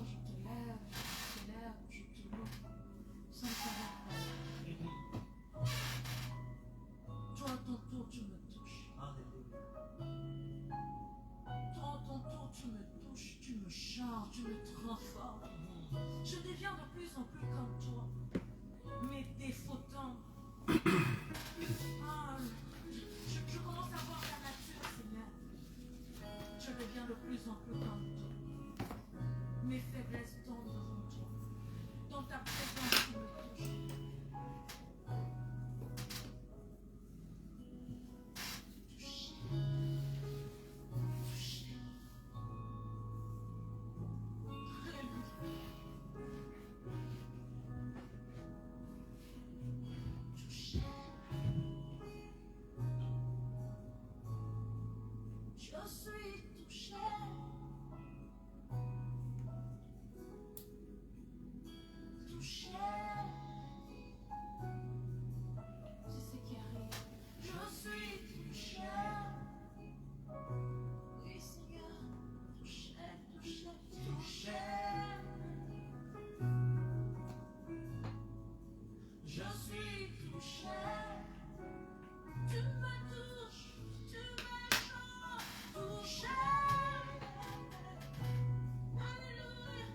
je t'élève, je te loue. Saint-Seigneur, toi, à ton tour, tu me touches. Toi, à ton tour, tu me touches, tu me changes, tu me transformes. Je deviens de plus en plus comme toi. Mes défauts tombent. Ah, je commence à voir ta nature, Seigneur. Je deviens de plus en plus comme toi. Mes faiblesses tombent devant toi. Dans ta présence, tu me touches. Je suis touché. Touché. C'est ce qui arrive. Je suis touché. Oui, Seigneur. Touché, touché, touché. Je suis touché. Tu me touches. Tu me changes. Touché. Alléluia.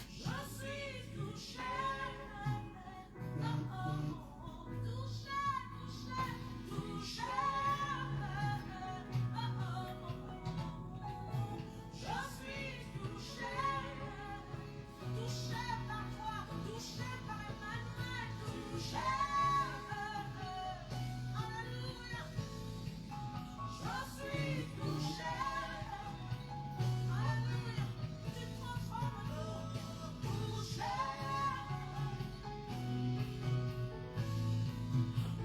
Je suis touché. Oh, oh, touché, touché, touché. Oh, oh, je suis touché. Touché par toi, touché par Emmanuel, touché. Alléluia. Je suis touché. Alléluia. Tu transformes tout. Touché.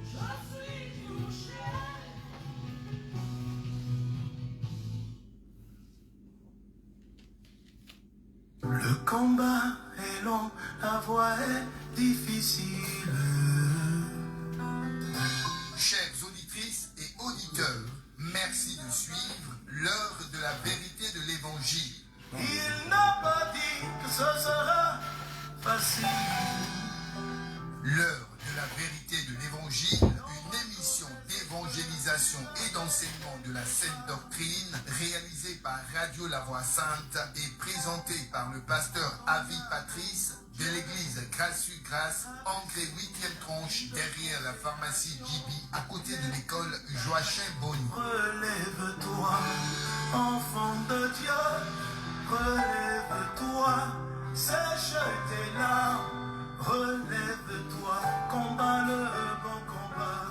Je suis touché. Le combat est long, la voie est difficile. Chères auditrices et auditeurs, merci de suivre l'heure de la vérité de l'Évangile. Il n'a pas dit que ce sera facile. L'heure de la vérité de l'Évangile, une émission d'évangélisation et d'enseignement de la Sainte Doctrine, réalisée par Radio La Voix Sainte et présentée par le pasteur Avi Patrice de l'église Grâce sur Grâce, ancrée 8e tranche derrière la pharmacie JB, à côté de l'école Joachim Bonny. Relève-toi, enfant de Dieu, relève-toi, sèche tes larmes, relève-toi, combat le bon combat.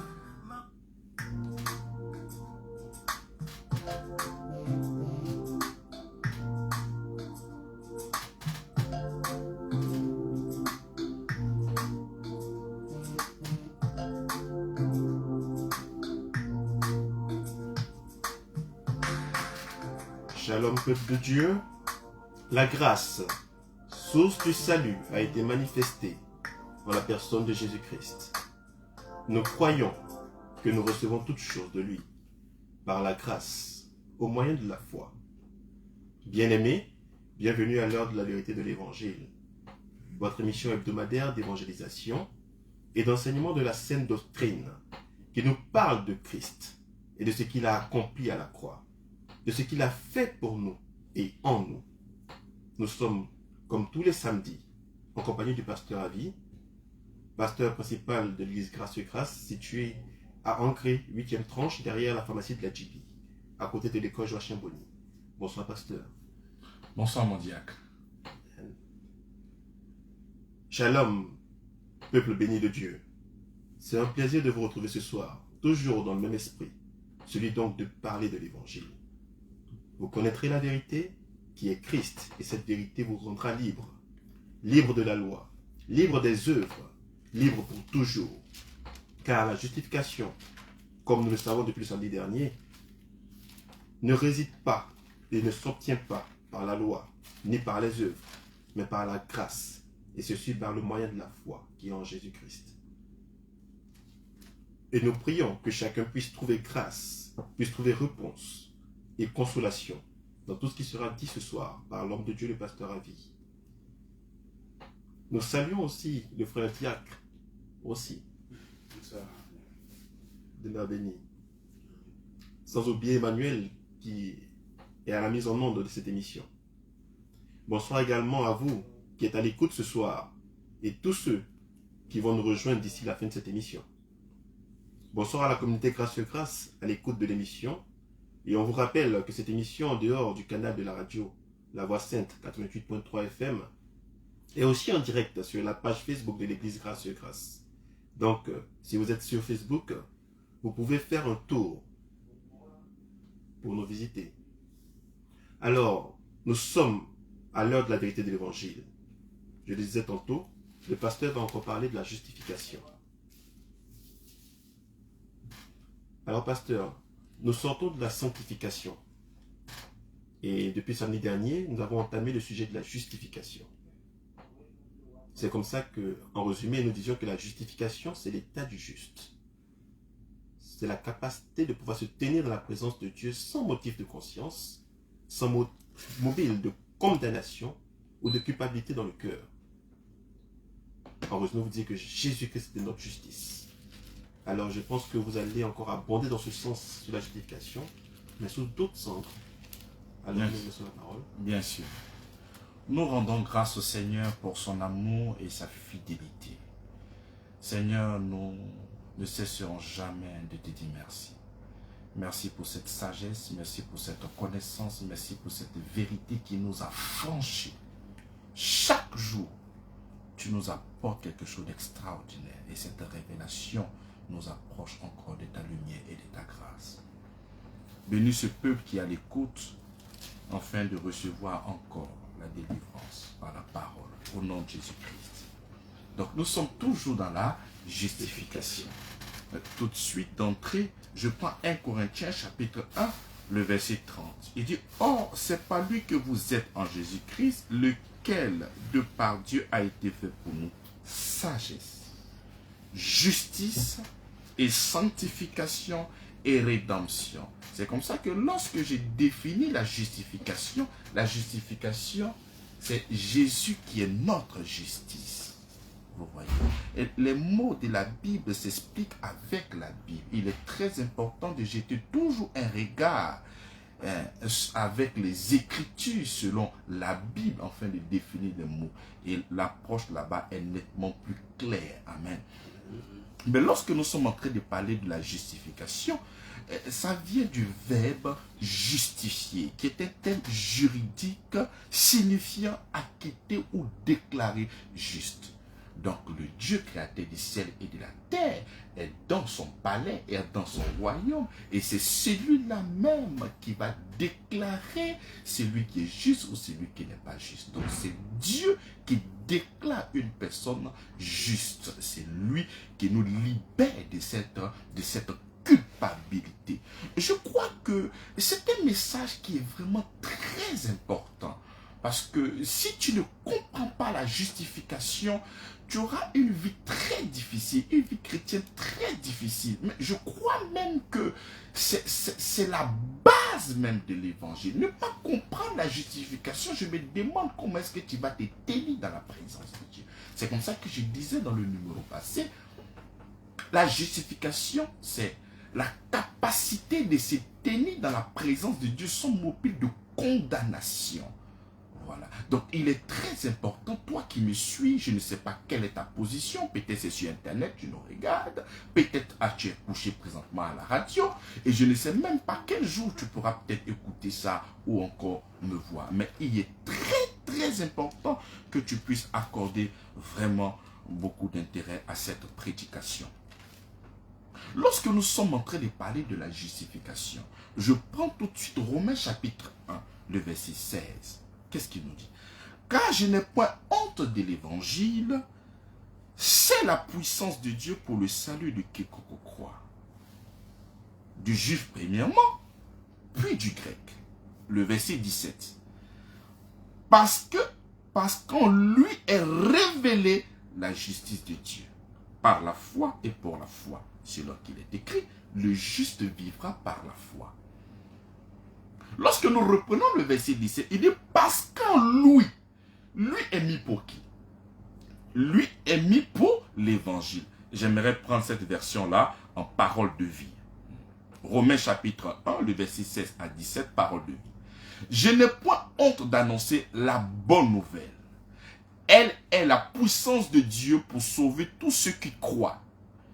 Shalom peuple de Dieu, la grâce, source du salut, a été manifestée dans la personne de Jésus-Christ. Nous croyons que nous recevons toutes choses de lui, par la grâce, au moyen de la foi. Bien-aimés, bienvenue à l'heure de la vérité de l'Évangile, votre émission hebdomadaire d'évangélisation et d'enseignement de la Sainte Doctrine, qui nous parle de Christ et de ce qu'il a accompli à la croix, de ce qu'il a fait pour nous et en nous. Nous sommes, comme tous les samedis, en compagnie du pasteur Avi, pasteur principal de l'église Grâce sur Grâce, située à Ancré, 8e tranche, derrière la pharmacie de la JB, à côté de l'école Joachim Bonny. Bonsoir, pasteur. Bonsoir, mon diacre. Shalom, peuple béni de Dieu. C'est un plaisir de vous retrouver ce soir, toujours dans le même esprit, celui donc de parler de l'Évangile. Vous connaîtrez la vérité qui est Christ, et cette vérité vous rendra libre. Libre de la loi, libre des œuvres, libre pour toujours. Car la justification, comme nous le savons depuis le samedi dernier, ne réside pas et ne s'obtient pas par la loi, ni par les œuvres, mais par la grâce, et ceci par le moyen de la foi qui est en Jésus-Christ. Et nous prions que chacun puisse trouver grâce, puisse trouver réponse et consolation dans tout ce qui sera dit ce soir par l'homme de Dieu, le pasteur Avi. Nous saluons aussi le frère Diacre, aussi, de la bénie. Sans oublier Emmanuel, qui est à la mise en onde de cette émission. Bonsoir également à vous, qui êtes à l'écoute ce soir, et tous ceux qui vont nous rejoindre d'ici la fin de cette émission. Bonsoir à la communauté Gracieux Grâce, à l'écoute de l'émission. Et on vous rappelle que cette émission, en dehors du canal de la radio, La Voix Sainte 88.3 FM, est aussi en direct sur la page Facebook de l'église Gracieux Grâce. Donc, si vous êtes sur Facebook, vous pouvez faire un tour pour nous visiter. Alors, nous sommes à l'heure de la vérité de l'évangile. Je le disais tantôt, le pasteur va encore parler de la justification. Alors, pasteur, nous sortons de la sanctification. Et depuis samedi dernier, nous avons entamé le sujet de la justification. C'est comme ça que, en résumé, nous disions que la justification, c'est l'état du juste. C'est la capacité de pouvoir se tenir dans la présence de Dieu sans motif de conscience, sans mobile de condamnation ou de culpabilité dans le cœur. En résumé, vous dites que Jésus-Christ est notre justice. Alors, je pense que vous allez encore abonder dans ce sens sur la justification, mais sous d'autres angles. Alors, nous laissons la parole. Bien sûr. Nous rendons grâce au Seigneur pour son amour et sa fidélité. Seigneur, nous ne cesserons jamais de te dire merci. Merci pour cette sagesse, merci pour cette connaissance, merci pour cette vérité qui nous a franchis. Chaque jour, tu nous apportes quelque chose d'extraordinaire et cette révélation nous approche encore de ta lumière et de ta grâce. Bénis ce peuple qui a l'écoute afin de recevoir encore la délivrance par la parole au nom de Jésus-Christ. Donc nous sommes toujours dans la justification. Tout de suite d'entrée, je prends 1 Corinthiens chapitre 1, le verset 30. Il dit, « Or, c'est par lui que vous êtes en Jésus-Christ, lequel, de par Dieu, a été fait pour nous sagesse, justice et sanctification et rédemption. » C'est comme ça que lorsque j'ai défini la justification, c'est Jésus qui est notre justice. Vous voyez. Et les mots de la Bible s'expliquent avec la Bible. Il est très important de jeter toujours un regard avec les Écritures selon la Bible afin de définir les mots. Et l'approche là-bas est nettement plus claire. Amen. Mais lorsque nous sommes en train de parler de la justification, ça vient du verbe justifier, qui est un terme juridique signifiant acquitter ou déclarer juste. Donc le Dieu créateur du ciel et de la terre est dans son palais, est dans son royaume, et c'est celui-là même qui va déclarer celui qui est juste ou celui qui n'est pas juste. Donc c'est Dieu qui déclare une personne juste. C'est lui qui nous libère de cette culpabilité. Je crois que c'est un message qui est vraiment très important. Parce que si tu ne comprends pas la justification, tu auras une vie très difficile, une vie chrétienne très difficile. Mais je crois même que c'est la base même de l'évangile. Ne pas comprendre la justification, je me demande comment est-ce que tu vas te tenir dans la présence de Dieu. C'est comme ça que je disais dans le numéro passé, la justification, c'est la capacité de se tenir dans la présence de Dieu sans mobile de condamnation. Voilà. Donc, il est très important, toi qui me suis, je ne sais pas quelle est ta position, peut-être c'est sur Internet, tu nous regardes, peut-être tu es couché présentement à la radio, et je ne sais même pas quel jour tu pourras peut-être écouter ça ou encore me voir. Mais il est très important que tu puisses accorder vraiment beaucoup d'intérêt à cette prédication. Lorsque nous sommes en train de parler de la justification, je prends tout de suite Romains chapitre 1, le verset 16. Qu'est-ce qu'il nous dit? Car je n'ai point honte de l'évangile, c'est la puissance de Dieu pour le salut de quiconque croit. Du juif premièrement, puis du grec. Le verset 17. Parce qu'en lui est révélée la justice de Dieu, par la foi et pour la foi. Selon qu'il est écrit, le juste vivra par la foi. Lorsque nous reprenons le verset 17, il dit parce qu'en lui est mis pour qui? Lui est mis pour l'évangile. J'aimerais prendre cette version-là en parole de vie. Romains chapitre 1, le verset 16 à 17, parole de vie. Je n'ai point honte d'annoncer la bonne nouvelle. Elle est la puissance de Dieu pour sauver tous ceux qui croient.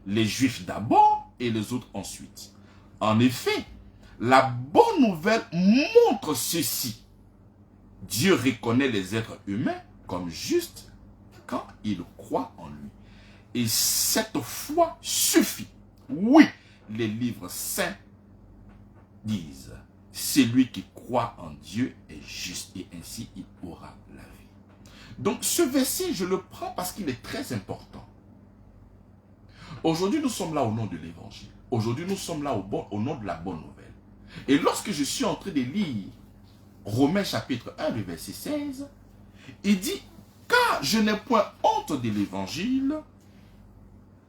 Les Juifs d'abord et les autres ensuite. En effet, la bonne nouvelle montre ceci. Dieu reconnaît les êtres humains comme justes quand ils croient en lui. Et cette foi suffit. Oui, les livres saints disent, celui qui croit en Dieu est juste et ainsi il aura la vie. Donc ce verset, je le prends parce qu'il est très important. Aujourd'hui, nous sommes là au nom de l'évangile. Aujourd'hui, nous sommes là au nom de la bonne nouvelle. Et lorsque je suis en train de lire Romains chapitre 1, le verset 16, il dit, car je n'ai point honte de l'évangile,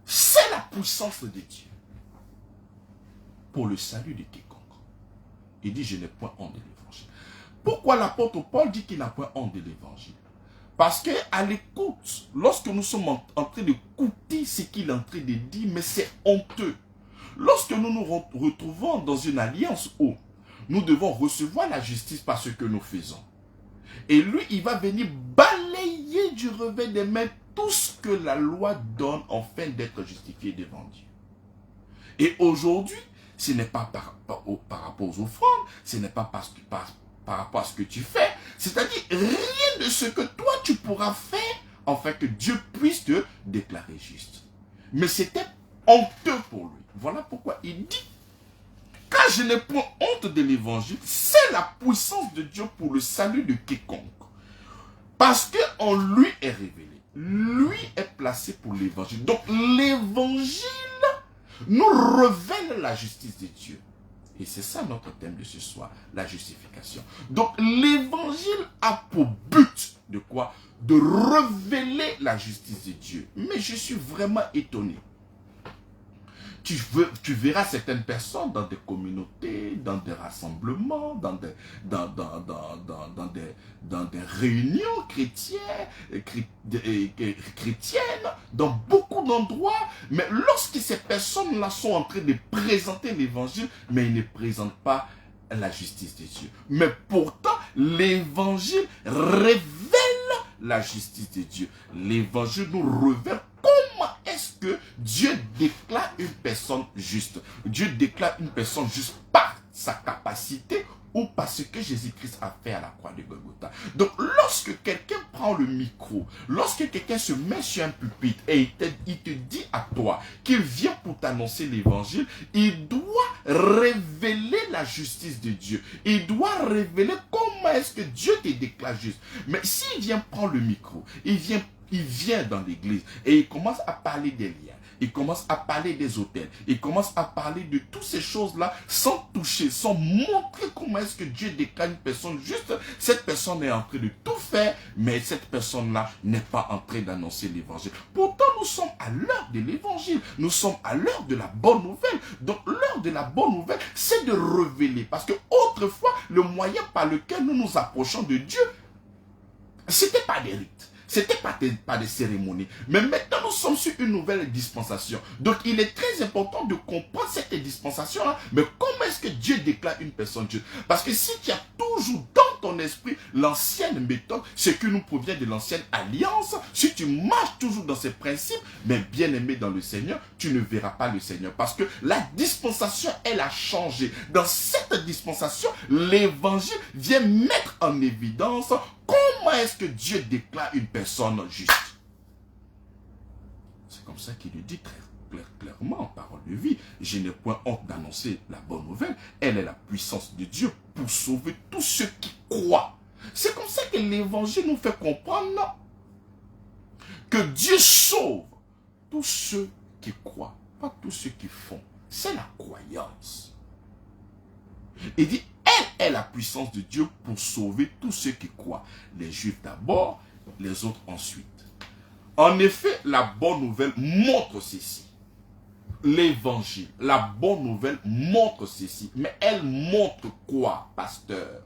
c'est la puissance de Dieu pour le salut de quiconque. Il dit, je n'ai point honte de l'évangile. Pourquoi l'apôtre Paul dit qu'il n'a point honte de l'évangile? Parce qu'à l'écoute, lorsque nous sommes en train d'écouter ce qu'il est en train de dire, mais c'est honteux. Lorsque nous nous retrouvons dans une alliance où nous devons recevoir la justice par ce que nous faisons. Et lui, il va venir balayer du revers des mains tout ce que la loi donne afin d'être justifié devant Dieu. Et aujourd'hui, ce n'est pas par rapport aux offrandes, ce n'est pas par rapport à ce que tu fais, c'est-à-dire rien de ce que toi tu pourras faire afin que Dieu puisse te déclarer juste. Mais c'était honteux pour lui. Voilà pourquoi il dit, car je n'ai point honte de l'évangile, c'est la puissance de Dieu pour le salut de quiconque. Parce qu'en lui est révélé. Lui est placé pour l'évangile. Donc l'évangile nous révèle la justice de Dieu. Et c'est ça notre thème de ce soir, la justification. Donc l'évangile a pour but de quoi? De révéler la justice de Dieu. Mais je suis vraiment étonné. Tu verras certaines personnes dans des communautés, dans des rassemblements, dans des réunions chrétiennes, dans beaucoup d'endroits. Mais lorsque ces personnes-là sont en train de présenter l'évangile, mais ils ne présentent pas la justice de Dieu. Mais pourtant, l'évangile révèle la justice de Dieu. L'évangile nous révèle comment est-ce que Dieu déclare une personne juste. Dieu déclare une personne juste par sa capacité ou par ce que Jésus-Christ a fait à la croix de Golgotha. Donc lorsque quelqu'un prend le micro, lorsque quelqu'un se met sur un pupitre et il te dit à toi qu'il vient pour t'annoncer l'évangile, il doit révéler la justice de Dieu. Il doit révéler comment est-ce que Dieu te déclare juste. Mais s'il vient prendre le micro, il vient dans l'église et il commence à parler des liens. Il commence à parler des autels. Il commence à parler de toutes ces choses-là sans toucher, sans montrer comment est-ce que Dieu déclare une personne juste. Cette personne est en train de tout faire, mais cette personne-là n'est pas en train d'annoncer l'évangile. Pourtant, nous sommes à l'heure de l'évangile. Nous sommes à l'heure de la bonne nouvelle. Donc, l'heure de la bonne nouvelle, c'est de révéler. Parce que autrefois, le moyen par lequel nous nous approchons de Dieu, c'était pas des rites. C'était pas des cérémonies. Mais maintenant, nous sommes sur une nouvelle dispensation. Donc, il est très important de comprendre cette dispensation-là. Mais comment est-ce que Dieu déclare une personne juste? Parce que si tu as toujours dans ton esprit l'ancienne méthode, ce qui nous provient de l'ancienne alliance, si tu marches toujours dans ces principes, mais bien aimé dans le Seigneur, tu ne verras pas le Seigneur. Parce que la dispensation, elle a changé. Dans cette dispensation, l'évangile vient mettre en évidence comment est-ce que Dieu déclare une personne juste. C'est comme ça qu'il le dit très clairement en parole de vie. Je n'ai point honte d'annoncer la bonne nouvelle. Elle est la puissance de Dieu pour sauver tous ceux qui croient. C'est comme ça que l'évangile nous fait comprendre que Dieu sauve tous ceux qui croient, pas tous ceux qui font. C'est la croyance. Il dit, elle est la puissance de Dieu pour sauver tous ceux qui croient. Les Juifs d'abord, les autres ensuite. En effet, la bonne nouvelle montre ceci. l'évangile, la bonne nouvelle montre ceci. Mais elle montre quoi, pasteur,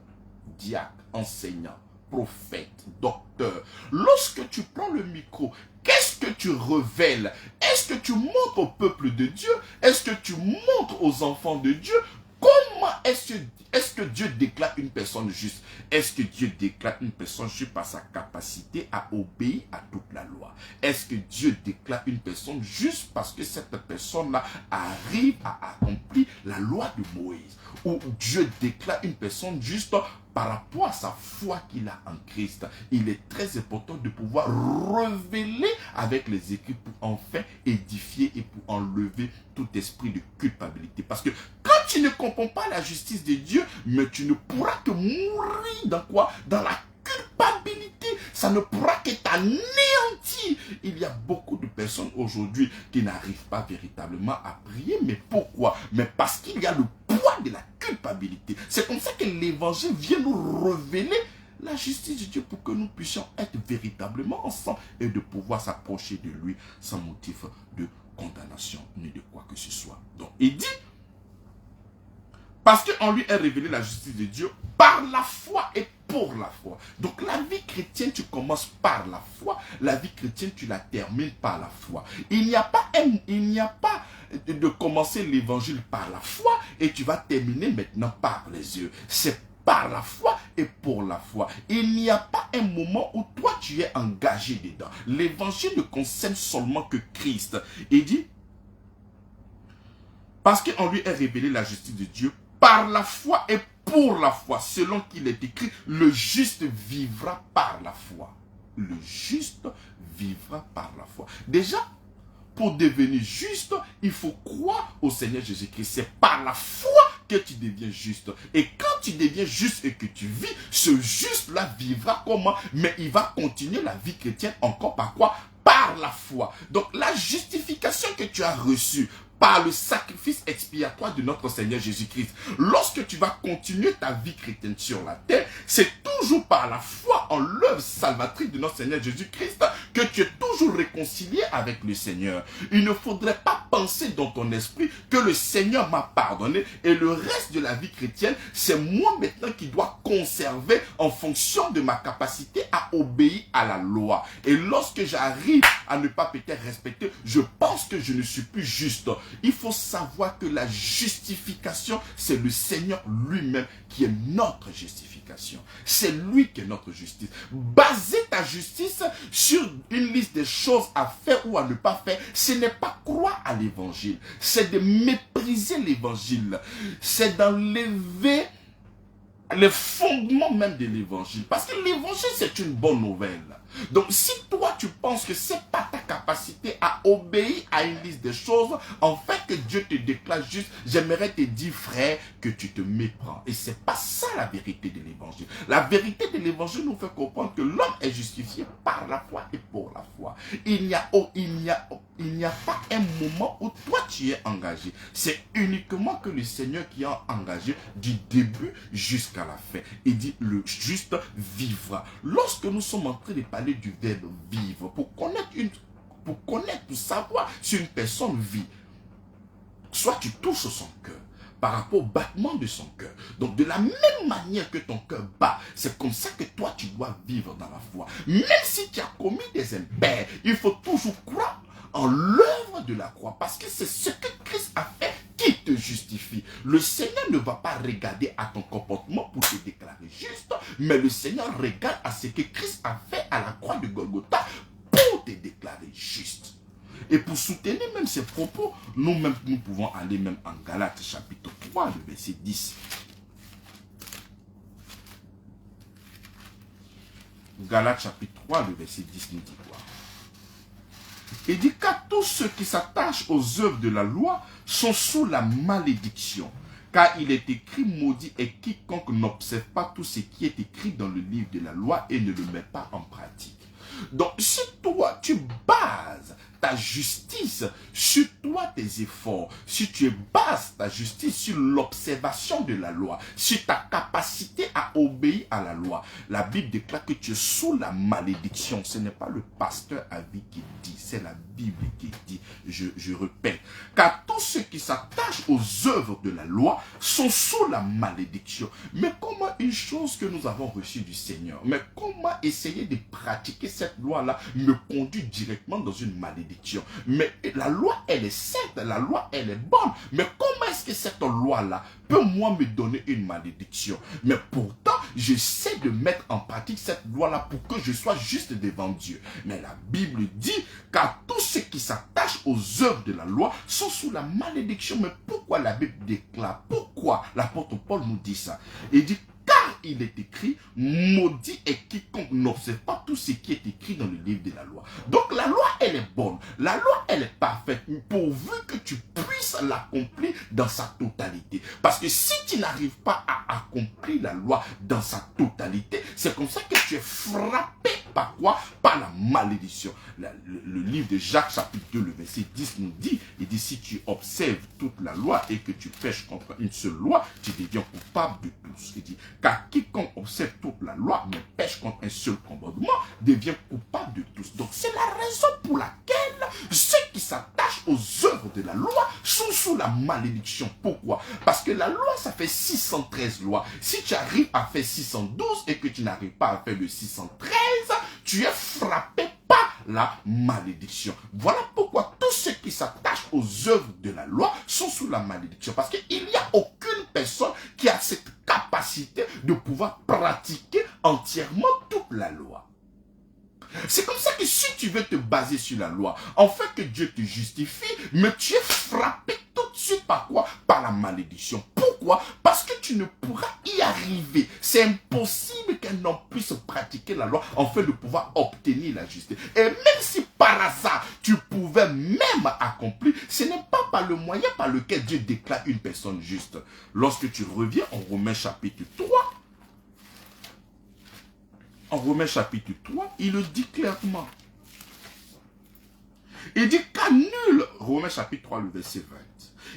diacre, enseignant, prophète, docteur? Lorsque tu prends le micro, qu'est-ce que tu révèles? Est-ce que tu montres au peuple de Dieu? Est-ce que tu montres aux enfants de Dieu? Comment est-ce que Dieu déclare une personne juste? Est-ce que Dieu déclare une personne juste par sa capacité à obéir à toute la loi? Est-ce que Dieu déclare une personne juste parce que cette personne-là arrive à accomplir la loi de Moïse? Ou Dieu déclare une personne juste par rapport à sa foi qu'il a en Christ? Il est très important de pouvoir révéler avec les Écritures pour enfin édifier et pour enlever tout esprit de culpabilité. Parce que quand tu ne comprends pas la justice de Dieu, mais tu ne pourras que mourir dans quoi? Dans la culpabilité. Ça ne pourra que t'anéantir. Il y a beaucoup de personnes aujourd'hui qui n'arrivent pas véritablement à prier. Mais pourquoi? Mais parce qu'il y a le poids de la culpabilité. C'est comme ça que l'évangile vient nous révéler la justice de Dieu pour que nous puissions être véritablement ensemble et de pouvoir s'approcher de lui sans motif de condamnation ni de quoi que ce soit. Donc il dit, parce qu'en lui est révélée la justice de Dieu par la foi et pour la foi. Donc la vie chrétienne, tu commences par la foi. La vie chrétienne, tu la termines par la foi. Il n'y a pas de commencer l'évangile par la foi et tu vas terminer maintenant par les yeux. C'est par la foi et pour la foi. Il n'y a pas un moment où toi tu es engagé dedans. L'évangile ne concerne seulement que Christ. Il dit, parce qu'en lui est révélée la justice de Dieu par la foi et pour la foi, selon qu'il est écrit, le juste vivra par la foi. Le juste vivra par la foi. Déjà, pour devenir juste, il faut croire au Seigneur Jésus-Christ. C'est par la foi que tu deviens juste. Et quand tu deviens juste et que tu vis, ce juste-là vivra comment? Mais il va continuer la vie chrétienne encore par quoi? Par la foi. Donc la justification que tu as reçue par le sacrifice expiatoire de notre Seigneur Jésus-Christ, lorsque tu vas continuer ta vie chrétienne sur la terre, c'est toujours par la foi en l'œuvre salvatrice de notre Seigneur Jésus-Christ que tu es toujours réconcilié avec le Seigneur. Il ne faudrait pas penser dans ton esprit que le Seigneur m'a pardonné et le reste de la vie chrétienne, c'est moi maintenant qui dois conserver en fonction de ma capacité à obéir à la loi. Et lorsque j'arrive à ne pas peut-être respecter, je pense que je ne suis plus juste. Il faut savoir que la justification, c'est le Seigneur lui-même qui est notre justification. C'est lui qui est notre justice. Baser ta justice sur une liste de choses à faire ou à ne pas faire, ce n'est pas croire à l'évangile. C'est de mépriser l'évangile. C'est d'enlever les fondements même de l'évangile. Parce que l'évangile, c'est une bonne nouvelle. Donc, si toi, tu penses que c'est pas ta capacité à obéir à une liste de choses, en fait, que Dieu te déclare juste, j'aimerais te dire, frère, que tu te méprends. Et c'est pas ça la vérité de l'évangile. La vérité de l'évangile nous fait comprendre que l'homme est justifié par la foi et pour la foi. Il n'y a pas un moment où toi, tu es engagé. C'est uniquement que le Seigneur qui a engagé du début jusqu'à la fin. Il dit, le juste vivra. Lorsque nous sommes en train de parler du verbe vivre, pour savoir si une personne vit, soit tu touches son cœur par rapport au battement de son cœur. Donc de la même manière que ton cœur bat, c'est comme ça que toi tu dois vivre dans la foi. Même si tu as commis des impairs, il faut toujours croire en l'œuvre de la croix, parce que c'est ce que Christ a fait qui te justifie. Le Seigneur ne va pas regarder à ton comportement pour te déclarer juste, mais le Seigneur regarde à ce que Christ a fait à la croix de Golgotha pour te déclarer juste. Et pour soutenir même ces propos, nous pouvons aller même en Galates chapitre 3, le verset 10. Galates chapitre 3, le verset 10 nous dit quoi? Il dit qu'à tous ceux qui s'attachent aux œuvres de la loi sont sous la malédiction. Car il est écrit, maudit est quiconque n'observe pas tout ce qui est écrit dans le livre de la loi et ne le met pas en pratique. Donc si toi tu bases ta justice sur toi toi tes efforts, si tu bases ta justice sur l'observation de la loi, sur ta capacité à obéir à la loi, la Bible déclare que tu es sous la malédiction. Ce n'est pas le pasteur Avi qui dit, c'est la Bible qui dit. Je répète, car tous ceux qui s'attachent aux œuvres de la loi sont sous la malédiction. Mais comment une chose que nous avons reçue du Seigneur, mais comment essayer de pratiquer cette loi-là me conduit directement dans une malédiction? Mais la loi, elle est sainte, la loi, elle est bonne. Mais comment est-ce que cette loi-là peut, moi, me donner une malédiction? Mais pourtant, j'essaie de mettre en pratique cette loi-là pour que je sois juste devant Dieu. Mais la Bible dit, car tous ceux qui s'attachent aux œuvres de la loi sont sous la malédiction. Mais pourquoi la Bible déclare? Pourquoi l'apôtre Paul nous dit ça? Il dit, car il est écrit, maudit est quiconque n'observe pas tout ce qui est écrit dans le livre de la loi. Donc la loi, elle est bonne. La loi, elle est parfaite, pourvu que tu puisses l'accomplir dans sa totalité. Parce que si tu n'arrives pas à accomplir la loi dans sa totalité, c'est comme ça que tu es frappé par quoi? Par la malédiction. Le livre de Jacques, chapitre 2, le verset 10 nous dit, il dit, si tu observes toute la loi et que tu pêches contre une seule loi, tu deviens coupable de tous. Il dit, car quiconque observe toute la loi, mais pêche contre un seul commandement, devient coupable de tous. Donc c'est la raison pour laquelle ceux qui s'attachent aux œuvres de la loi sont sous la malédiction. Pourquoi? Parce que la loi, ça fait 613 lois. Si tu arrives à faire 612 et que tu n'arrives pas à faire le 613, tu es frappé par la malédiction. Voilà pourquoi tous ceux qui s'attachent aux œuvres de la loi sont sous la malédiction. Parce qu'il n'y a aucune personne qui a cette capacité de pouvoir pratiquer entièrement toute la loi. C'est comme ça que si tu veux te baser sur la loi, en fait que Dieu te justifie, mais tu es frappé tout de suite par quoi? Par la malédiction. Pourquoi? Parce que tu ne pourras y arriver. C'est impossible qu'un homme puisse pratiquer la loi en fait de pouvoir obtenir la justice. Et même si par hasard tu pouvais même accomplir, ce n'est pas par le moyen par lequel Dieu déclare une personne juste. Lorsque tu reviens en Romains chapitre 3, en Romains chapitre 3, il le dit clairement. Il dit qu'à nul, Romains chapitre 3, le verset 20,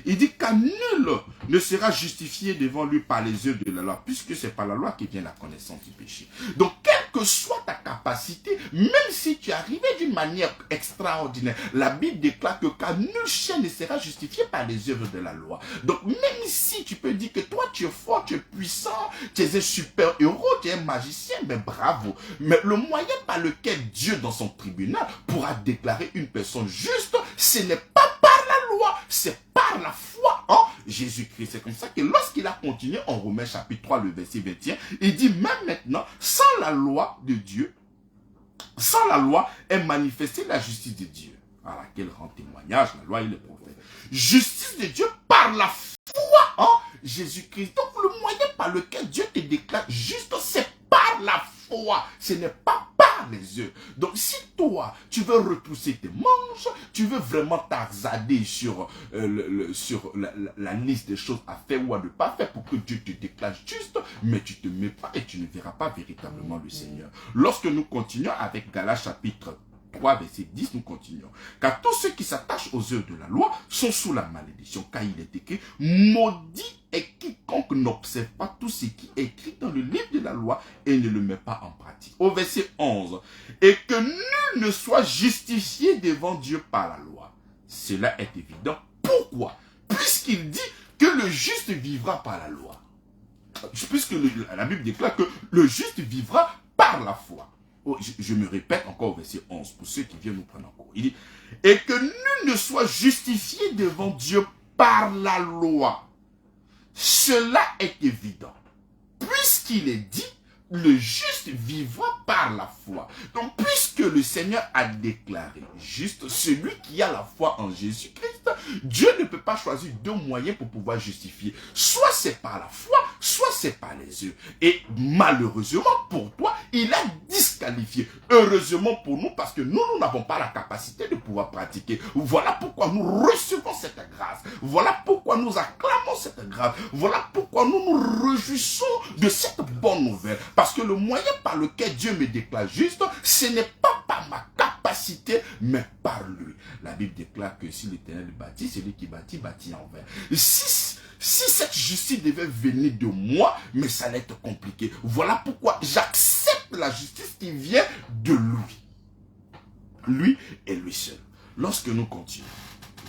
il dit qu'à nul ne sera justifié devant lui par les œuvres de la loi, puisque c'est par la loi que vient la connaissance du péché. Donc, quelle que soit ta capacité, même si tu es arrivé d'une manière extraordinaire, la Bible déclare que qu'à nul chien ne sera justifié par les œuvres de la loi. Donc, même si tu peux dire que toi, tu es fort, tu es puissant, tu es un super héros, tu es un magicien, mais bravo. Mais le moyen par lequel Dieu, dans son tribunal, pourra déclarer une personne juste, ce n'est pas par la loi, c'est par la foi en Jésus-Christ. C'est comme ça que lorsqu'il a continué en Romains chapitre 3, le verset 21, il dit même maintenant, sans la loi de Dieu, sans la loi est manifestée la justice de Dieu, à laquelle rend témoignage la loi et les prophètes. Justice de Dieu par la foi en Jésus-Christ. Donc le moyen par lequel Dieu te déclare juste, c'est par la foi. Ce n'est pas par les œuvs. Donc si toi, tu veux repousser tes manches, tu veux vraiment t'axader sur, la liste des choses à faire ou à ne pas faire pour que Dieu te déclare juste, mais tu ne te mets pas et tu ne verras pas véritablement le Seigneur. Lorsque nous continuons avec Galates chapitre 3, verset 10, nous continuons. Car tous ceux qui s'attachent aux œuvres de la loi sont sous la malédiction, car il est écrit, maudit est quiconque n'observe pas tout ce qui est écrit dans le livre de la loi et ne le met pas en pratique. Au verset 11, et que nul ne soit justifié devant Dieu par la loi. Cela est évident. Pourquoi? Puisqu'il dit que le juste vivra par la loi. Puisque la Bible déclare que le juste vivra par la foi. Oh, je me répète encore au verset 11, pour ceux qui viennent nous prendre en cours. Il dit, et que nul ne soit justifié devant Dieu par la loi. Cela est évident. Puisqu'il est dit, le juste vivra par la foi. Donc, puisque le Seigneur a déclaré juste, celui qui a la foi en Jésus-Christ, Dieu ne peut pas choisir deux moyens pour pouvoir justifier. Soit c'est par la foi, soit c'est par les œuvres. Et malheureusement pour toi, il a disqualifié. Heureusement pour nous, parce que nous n'avons pas la capacité de pouvoir pratiquer. Voilà pourquoi nous recevons cette grâce. Voilà pourquoi nous acclamons cette grâce. Voilà pourquoi nous nous réjouissons de cette bonne nouvelle. Parce que le moyen par lequel Dieu me déclare juste, ce n'est pas par ma capacité, mais par lui. La Bible déclare que si l'Éternel bâtit, celui qui bâtit, bâtit en vain. Si cette justice devait venir de moi, mais ça allait être compliqué. Voilà pourquoi j'accepte la justice qui vient de lui. Lui et lui seul. Lorsque nous continuons,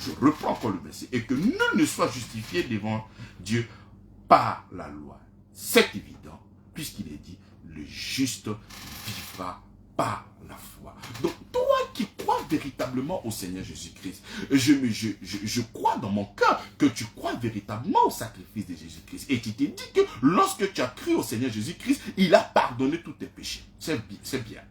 je reprends encore le verset, et que nul ne soit justifié devant Dieu par la loi. C'est évident, puisqu'il est dit, le juste vivra par la foi. Donc, toi qui crois véritablement au Seigneur Jésus-Christ, je crois dans mon cœur que tu crois véritablement au sacrifice de Jésus-Christ. Et tu t'es dit que lorsque tu as cru au Seigneur Jésus-Christ, il a pardonné tous tes péchés. C'est bien.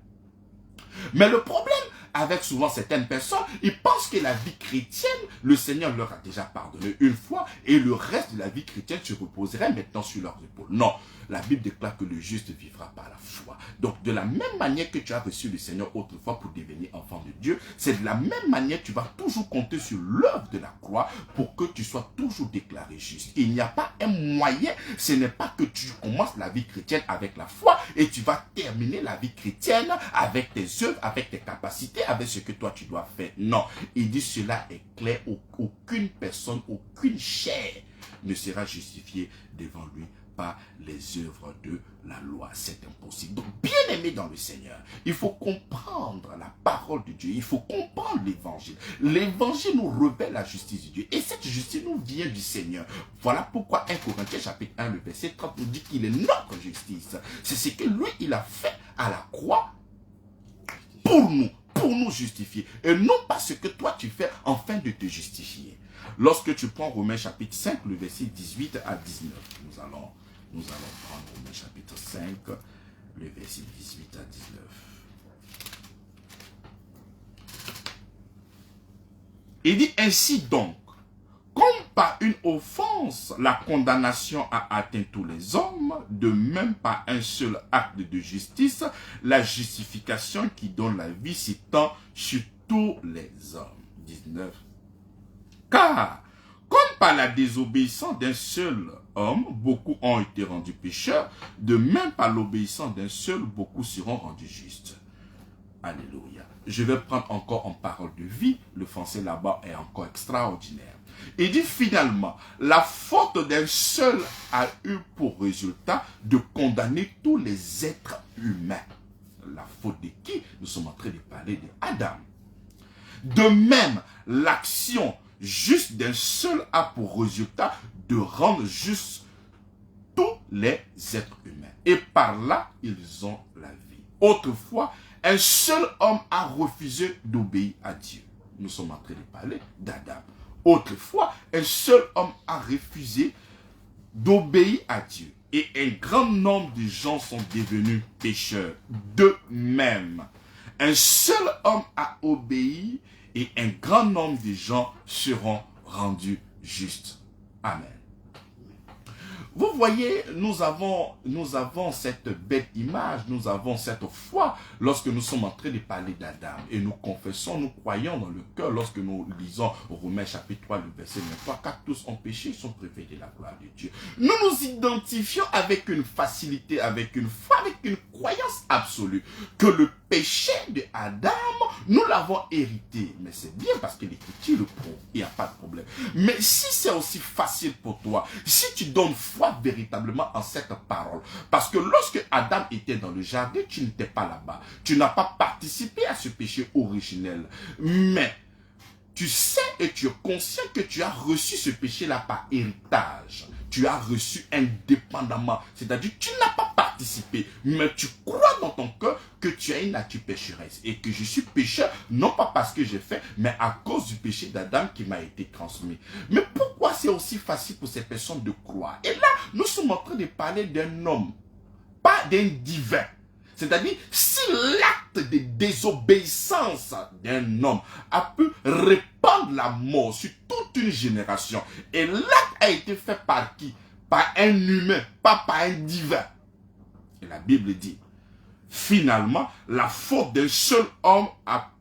Mais le problème avec souvent certaines personnes, ils pensent que la vie chrétienne, le Seigneur leur a déjà pardonné une fois et le reste de la vie chrétienne se reposerait maintenant sur leurs épaules. Non, la Bible déclare que le juste vivra par la foi. Donc de la même manière que tu as reçu le Seigneur autrefois pour devenir enfant de Dieu, c'est de la même manière que tu vas toujours compter sur l'œuvre de la croix pour que tu sois toujours déclaré juste. Il n'y a pas un moyen, ce n'est pas que tu commences la vie chrétienne avec la foi et tu vas terminer la vie chrétienne avec tes œuvres, avec tes capacités, avec ce que toi tu dois faire. Non, il dit cela est clair, aucune personne, aucune chair ne sera justifiée devant lui par les œuvres de la loi. C'est impossible. Donc, bien aimé dans le Seigneur, il faut comprendre la parole de Dieu. Il faut comprendre l'évangile. L'évangile nous révèle la justice de Dieu. Et cette justice nous vient du Seigneur. Voilà pourquoi 1 Corinthiens chapitre 1, le verset 30 nous dit qu'il est notre justice. C'est ce que lui, il a fait à la croix pour nous justifier. Et non pas ce que toi tu fais afin de te justifier. Lorsque tu prends Romains chapitre 5, le verset 18 à 19, nous allons prendre Romains chapitre 5, le verset 18 à 19. Il dit ainsi donc, comme par une offense, la condamnation a atteint tous les hommes, de même par un seul acte de justice, la justification qui donne la vie s'étend sur tous les hommes. 19. Car, comme par la désobéissance d'un seul homme, beaucoup ont été rendus pécheurs, de même par l'obéissance d'un seul, beaucoup seront rendus justes. Alléluia. Je vais prendre encore en parole de vie, le français là-bas est encore extraordinaire. Il dit finalement, la faute d'un seul a eu pour résultat de condamner tous les êtres humains. La faute de qui? Nous sommes en train de parler d'Adam. De même, l'action juste d'un seul a pour résultat de rendre juste tous les êtres humains. Et par là, ils ont la vie. Autrefois, un seul homme a refusé d'obéir à Dieu. Nous sommes en train de parler d'Adam. Autrefois, un seul homme a refusé d'obéir à Dieu. Et un grand nombre de gens sont devenus pécheurs. De même, un seul homme a obéi et un grand nombre de gens seront rendus justes. Amen. Vous voyez, nous avons cette belle image, nous avons cette foi lorsque nous sommes en train de parler d'Adam. Et nous confessons, nous croyons dans le cœur lorsque nous lisons Romains chapitre 3, le verset 23, car tous ont péché, ils sont privés de la gloire de Dieu. Nous nous identifions avec une facilité, avec une foi, avec une croyance absolue que le péché de Adam, nous l'avons hérité. Mais c'est bien parce que l'Écriture le prouve, il n'y a pas de problème. Mais si c'est aussi facile pour toi, si tu donnes foi véritablement en cette parole, parce que lorsque Adam était dans le jardin, tu n'étais pas là-bas. Tu n'as pas participé à ce péché originel. Mais tu sais et tu es conscient que tu as reçu ce péché-là par héritage. Tu as reçu indépendamment. C'est-à-dire tu n'as pas participé, mais tu crois dans ton cœur que tu as une nature pécheresse et que je suis pécheur, non pas parce que j'ai fait, mais à cause du péché d'Adam qui m'a été transmis. Mais pourquoi c'est aussi facile pour ces personnes de croire? Et là, nous sommes en train de parler d'un homme, pas d'un divin. C'est-à-dire, si l'acte de désobéissance d'un homme a pu répandre la mort sur toute une génération, et l'acte a été fait par qui? Par un humain, pas par un divin. Et la Bible dit, finalement, la faute d'un seul homme a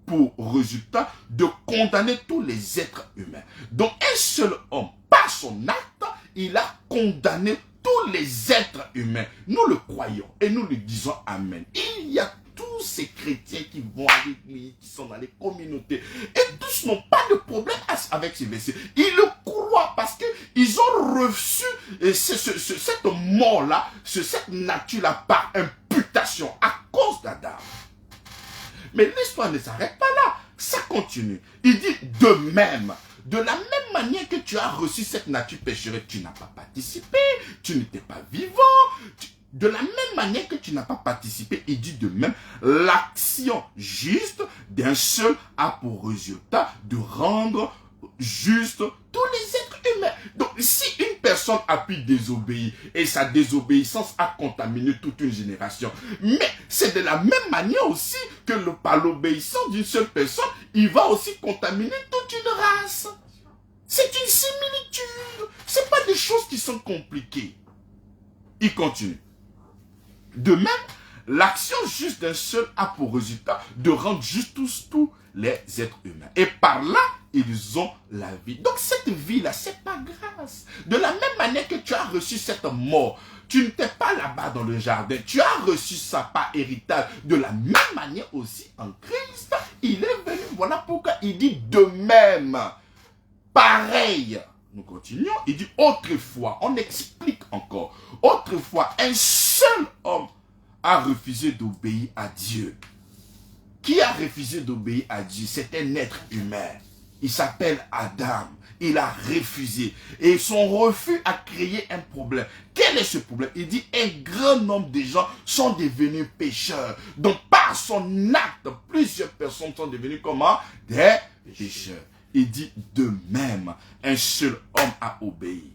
pour résultat de condamner tous les êtres humains. Donc un seul homme, par son acte, il a condamné tous les êtres humains. Nous le croyons et nous le disons Amen. Il y a tout tous ces chrétiens qui vont à l'église, qui sont dans les communautés, et tous n'ont pas de problème avec ces versets. Ils le croient parce qu'ils ont reçu cette mort-là, cette nature-là par imputation à cause d'Adam. Mais l'histoire ne s'arrête pas là. Ça continue. Il dit de même. De la même manière que tu as reçu cette nature pécheresse, tu n'as pas participé, tu n'étais pas vivant. De la même manière que tu n'as pas participé, il dit de même, l'action juste d'un seul a pour résultat de rendre juste tous les êtres humains. Donc si une personne a pu désobéir et sa désobéissance a contaminé toute une génération, mais c'est de la même manière aussi que par l'obéissance d'une seule personne, il va aussi contaminer toute une race. C'est une similitude. C'est pas des choses qui sont compliquées. Il continue. De même, l'action juste d'un seul a pour résultat de rendre juste tous les êtres humains. Et par là, ils ont la vie. Donc cette vie-là, c'est pas grâce. De la même manière que tu as reçu cette mort, tu n'étais pas là-bas dans le jardin, tu as reçu ça par héritage. De la même manière aussi, en Christ, il est venu. Voilà pourquoi il dit de même. Pareil. Nous continuons. Il dit autrefois, on explique encore. Autrefois, un seul homme a refusé d'obéir à Dieu. Qui a refusé d'obéir à Dieu? C'est un être humain. Il s'appelle Adam. Il a refusé. Et son refus a créé un problème. Quel est ce problème? Il dit un grand nombre de gens sont devenus pécheurs. Donc par son acte, plusieurs personnes sont devenues comment? Des pécheurs. Il dit de même, un seul homme a obéi.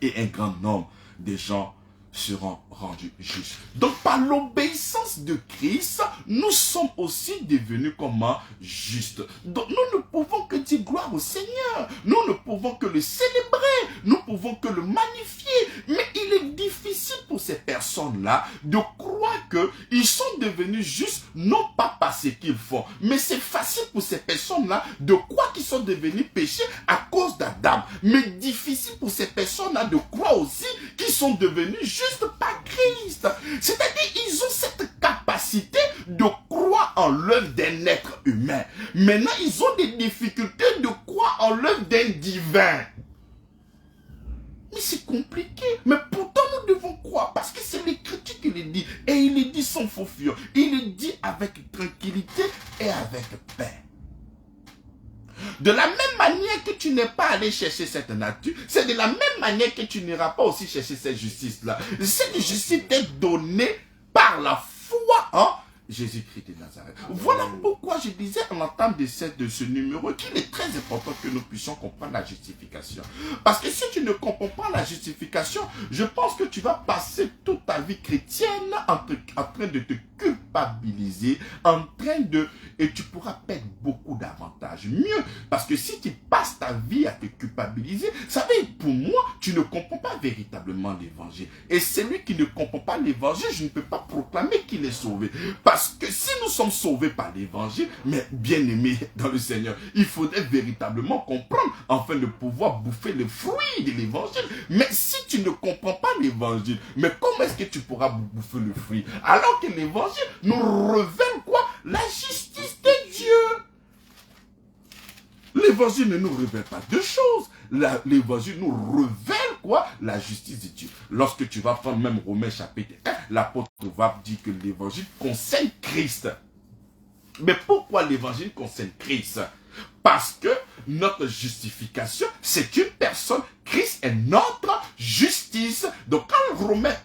Et un grand nombre de gens seront rendus justes. Donc par l'obéissance de Christ, nous sommes aussi devenus comment? Justes. Donc nous ne pouvons que dire gloire au Seigneur. Nous ne pouvons que le célébrer. Nous pouvons que le magnifier. Mais il est difficile pour ces personnes-là de croire qu'ils sont devenus justes, non pas par ce qu'ils font. Mais c'est facile pour ces personnes-là de croire qu'ils sont devenus péchés à cause d'Adam. Mais difficile pour ces personnes-là de croire aussi qu'ils sont devenus juste par Christ. C'est-à-dire ils ont cette capacité de croire en l'œuvre d'un être humain. Maintenant, ils ont des difficultés de croire en l'œuvre d'un divin. Mais c'est compliqué. Mais pourtant, nous devons croire parce que c'est l'Écriture qui le dit. Et il le dit sans faux fur. Il le dit avec tranquillité et avec paix. De la même manière que tu n'es pas allé chercher cette nature, c'est de la même manière que tu n'iras pas aussi chercher cette justice-là. Cette justice t'est donnée par la foi en Jésus-Christ de Nazareth. Voilà pourquoi je disais en entame de ce numéro qu'il est très important que nous puissions comprendre la justification. Parce que si tu ne comprends pas la justification, je pense que tu vas passer toute ta vie chrétienne en train de te culpabiliser, et tu pourras perdre beaucoup d'avantages. Mieux, parce que si tu passes ta vie à te culpabiliser, ça veut dire pour moi, tu ne comprends pas véritablement l'évangile. Et celui qui ne comprend pas l'évangile, je ne peux pas proclamer qu'il est sauvé. Parce que si nous sommes sauvés par l'évangile, mais bien aimés dans le Seigneur, il faudrait véritablement comprendre afin de pouvoir bouffer le fruit de l'évangile. Mais si tu ne comprends pas l'évangile, mais comment est-ce que tu pourras bouffer le fruit? Alors que l'évangile nous révèle quoi? La justice de Dieu. L'évangile ne nous révèle pas deux choses. L'évangile nous révèle quoi? La justice de Dieu. Lorsque tu vas prendre même Romains chapitre 1, l'apôtre va dire que l'évangile concerne Christ. Mais pourquoi l'évangile concerne Christ? Parce que notre justification, c'est une personne. Christ est notre justice. Donc quand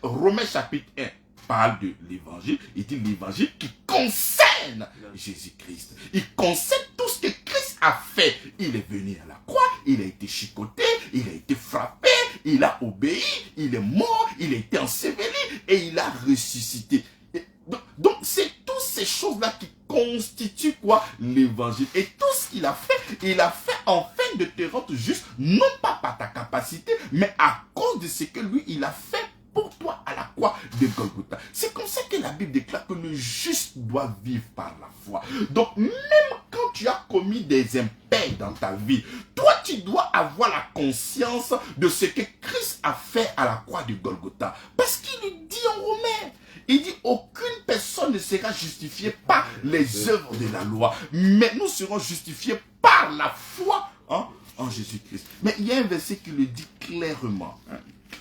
Romains chapitre 1 parle de l'évangile, il dit l'évangile qui concerne Jésus-Christ. Il concerne tout ce que Christ a fait. Il est venu à la croix, il a été chicoté, il a été frappé, il a obéi, il est mort, il a été enseveli et il a ressuscité. Donc c'est toutes ces choses-là qui constituent quoi? L'évangile. Et tout ce qu'il a fait afin de te rendre juste, non pas par ta capacité, mais à cause de ce que lui, il a fait pour toi à la croix de Golgotha. C'est comme ça que la Bible déclare que le juste doit vivre par la foi. Donc même quand tu as commis des impairs dans ta vie, toi tu dois avoir la conscience de ce que Christ a fait à la croix de Golgotha. Parce qu'il dit en Romains, Il dit, aucune personne ne sera justifiée par les œuvres de la loi, mais nous serons justifiés par la foi en Jésus-Christ. Mais il y a un verset qui le dit clairement,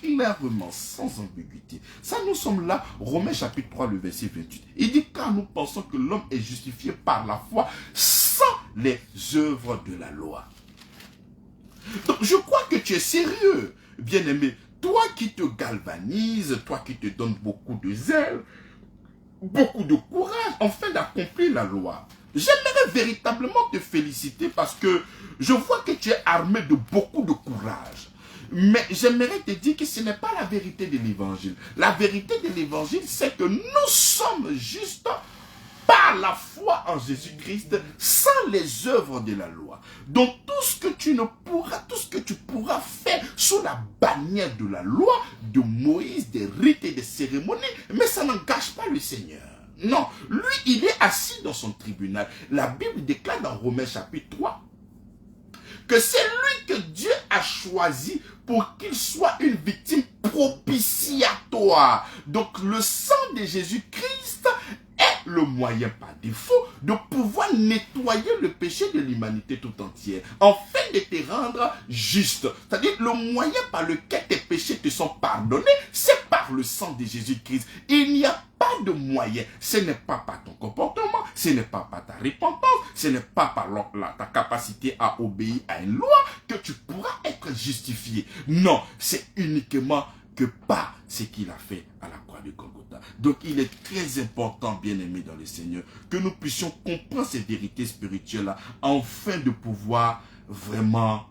clairement, sans ambiguïté. Ça, nous sommes là, Romains chapitre 3, le verset 28. Il dit, car nous pensons que l'homme est justifié par la foi sans les œuvres de la loi. Donc, je crois que tu es sérieux, bien-aimé. Toi qui te galvanise, toi qui te donne beaucoup de zèle, beaucoup de courage, afin d'accomplir la loi. J'aimerais véritablement te féliciter parce que je vois que tu es armé de beaucoup de courage. Mais j'aimerais te dire que ce n'est pas la vérité de l'évangile. La vérité de l'évangile, c'est que nous sommes justes par la foi en Jésus-Christ, sans les œuvres de la loi. Donc tout ce que tu pourras faire sous la bannière de la loi, de Moïse, des rites et des cérémonies, mais ça n'engage pas le Seigneur. Non, lui, il est assis dans son tribunal. La Bible déclare dans Romains chapitre 3 que c'est lui que Dieu a choisi pour qu'il soit une victime propitiatoire. Donc le sang de Jésus-Christ est le moyen par défaut de pouvoir nettoyer le péché de l'humanité tout entière, afin de te rendre juste. C'est-à-dire le moyen par lequel tes péchés te sont pardonnés, c'est par le sang de Jésus-Christ. Il n'y a pas de moyen. Ce n'est pas par ton comportement, ce n'est pas par ta repentance, ce n'est pas par ta capacité à obéir à une loi que tu pourras être justifié. Non, c'est uniquement que par ce qu'il a fait à la croix de Golgotha. Donc il est très important, bien-aimés dans le Seigneur, que nous puissions comprendre ces vérités spirituelles-là, afin de pouvoir vraiment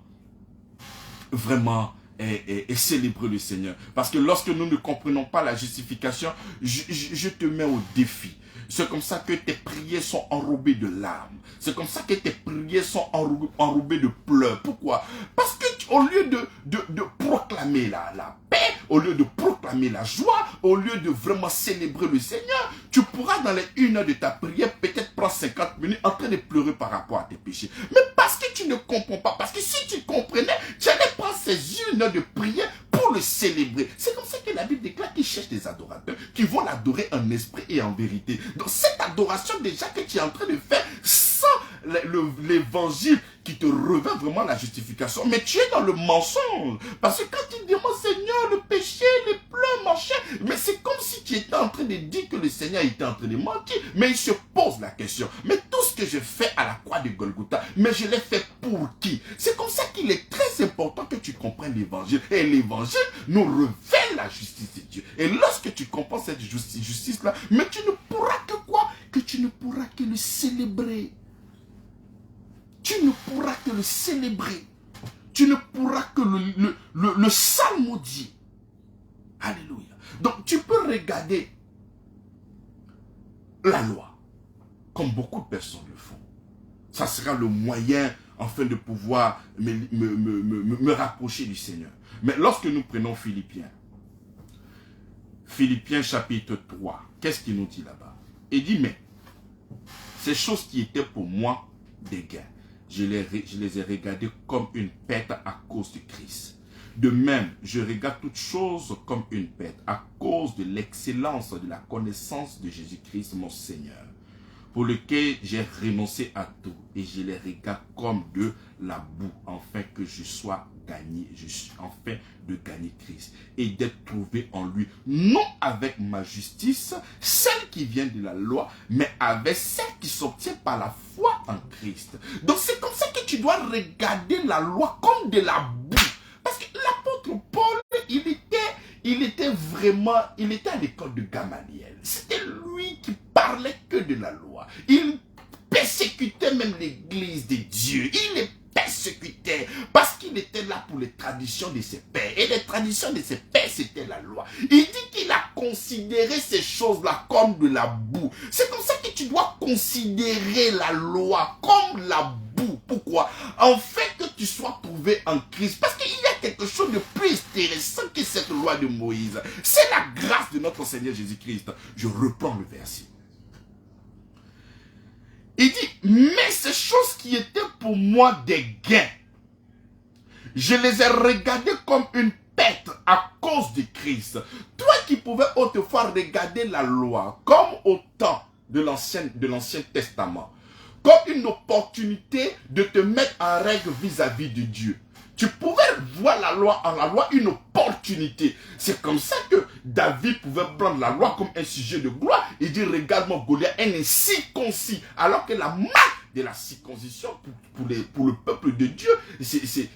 et célébrer le Seigneur. Parce que lorsque nous ne comprenons pas la justification, je te mets au défi. C'est comme ça que tes prières sont enrobées de larmes. C'est comme ça que tes prières sont enrobées de pleurs. Pourquoi? Parce que au lieu de proclamer la paix, au lieu de proclamer la joie, au lieu de vraiment célébrer le Seigneur, tu pourras dans les 1 heure de ta prière peut-être prendre 50 minutes en train de pleurer par rapport à tes péchés. Mais parce que tu ne comprends pas, parce que si tu comprenais, tu allais prendre ces 1 heure de prière pour le célébrer. C'est comme ça que la Bible déclare qu'il cherche des adorateurs qui vont l'adorer en esprit et en vérité. Donc cette adoration déjà que tu es en train de faire sans l'évangile qui te revêt vraiment la justification, mais tu es dans le mensonge. Parce que quand tu dis, mon Seigneur, le péché, les pleurs, machin, mais c'est comme si tu étais en train de dire que le Seigneur était en train de mentir. Mais il se pose la question, mais tout ce que je fais à la croix de Golgotha, mais je l'ai fait pour qui? C'est comme ça qu'il est très important que tu comprennes l'évangile. Et l'évangile nous révèle la justice de Dieu. Et lorsque tu comprends cette justice-là, mais tu ne pourras que quoi? Que tu ne pourras que le célébrer. Tu ne pourras que le célébrer. Tu ne pourras que le psalmodier. Alléluia. Donc tu peux regarder la loi, comme beaucoup de personnes le font. Ça sera le moyen, afin de pouvoir me rapprocher du Seigneur. Mais lorsque nous prenons Philippiens chapitre 3, qu'est-ce qu'il nous dit là-bas? Il dit, mais ces choses qui étaient pour moi des gains, je les ai regardées comme une perte à cause de Christ. De même, je regarde toutes choses comme une perte à cause de l'excellence de la connaissance de Jésus-Christ, mon Seigneur, pour lequel j'ai renoncé à tout et je les regarde comme de la boue, afin que je sois gagné, afin de gagner Christ et d'être trouvé en lui, non avec ma justice, celle qui vient de la loi, mais avec celle qui s'obtient par la foi en Christ. Donc c'est comme ça que tu dois regarder la loi comme de la boue. Parce que l'apôtre Paul, il était à l'école de Gamaliel. C'était lui qui parlait que de la loi. Il persécutait même l'église de Dieu. Il les persécutait parce qu'il était là pour les traditions de ses pères. Et les traditions de ses pères, c'était la loi. Il dit qu'il a considéré ces choses-là comme de la boue. C'est comme ça que tu dois considérer la loi comme la boue. Pourquoi? En fait que tu sois prouvé en Christ. Parce qu'il y a quelque chose de plus intéressant que cette loi de Moïse. C'est la grâce de notre Seigneur Jésus-Christ. Je reprends le verset. Il dit, mais ces choses qui étaient pour moi des gains, je les ai regardées comme une perte à cause de Christ. Toi qui pouvaient autrefois regarder la loi comme au temps de l'Ancien Testament, comme une opportunité de te mettre en règle vis-à-vis de Dieu. Tu pouvais voir en la loi une opportunité. C'est comme ça que David pouvait prendre la loi comme un sujet de gloire et dire, regarde-moi Goliath, un incirconcis, alors que la marque de la circoncision pour le peuple de Dieu, c'est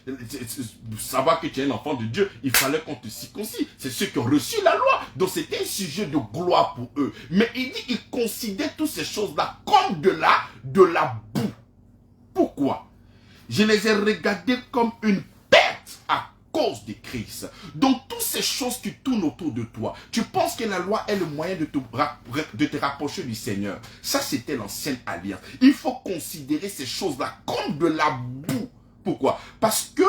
savoir que tu es un enfant de Dieu, il fallait qu'on te circoncis. C'est ceux qui ont reçu la loi. Donc c'était un sujet de gloire pour eux. Mais il dit, il considère toutes ces choses-là comme de la boue. Pourquoi? Je les ai regardées comme une perte à cause de Christ. Donc toutes ces choses qui tournent autour de toi, tu penses que la loi est le moyen de te rapprocher du Seigneur. Ça, c'était l'ancienne alliance. Il faut considérer ces choses-là comme de la boue. Pourquoi? Parce que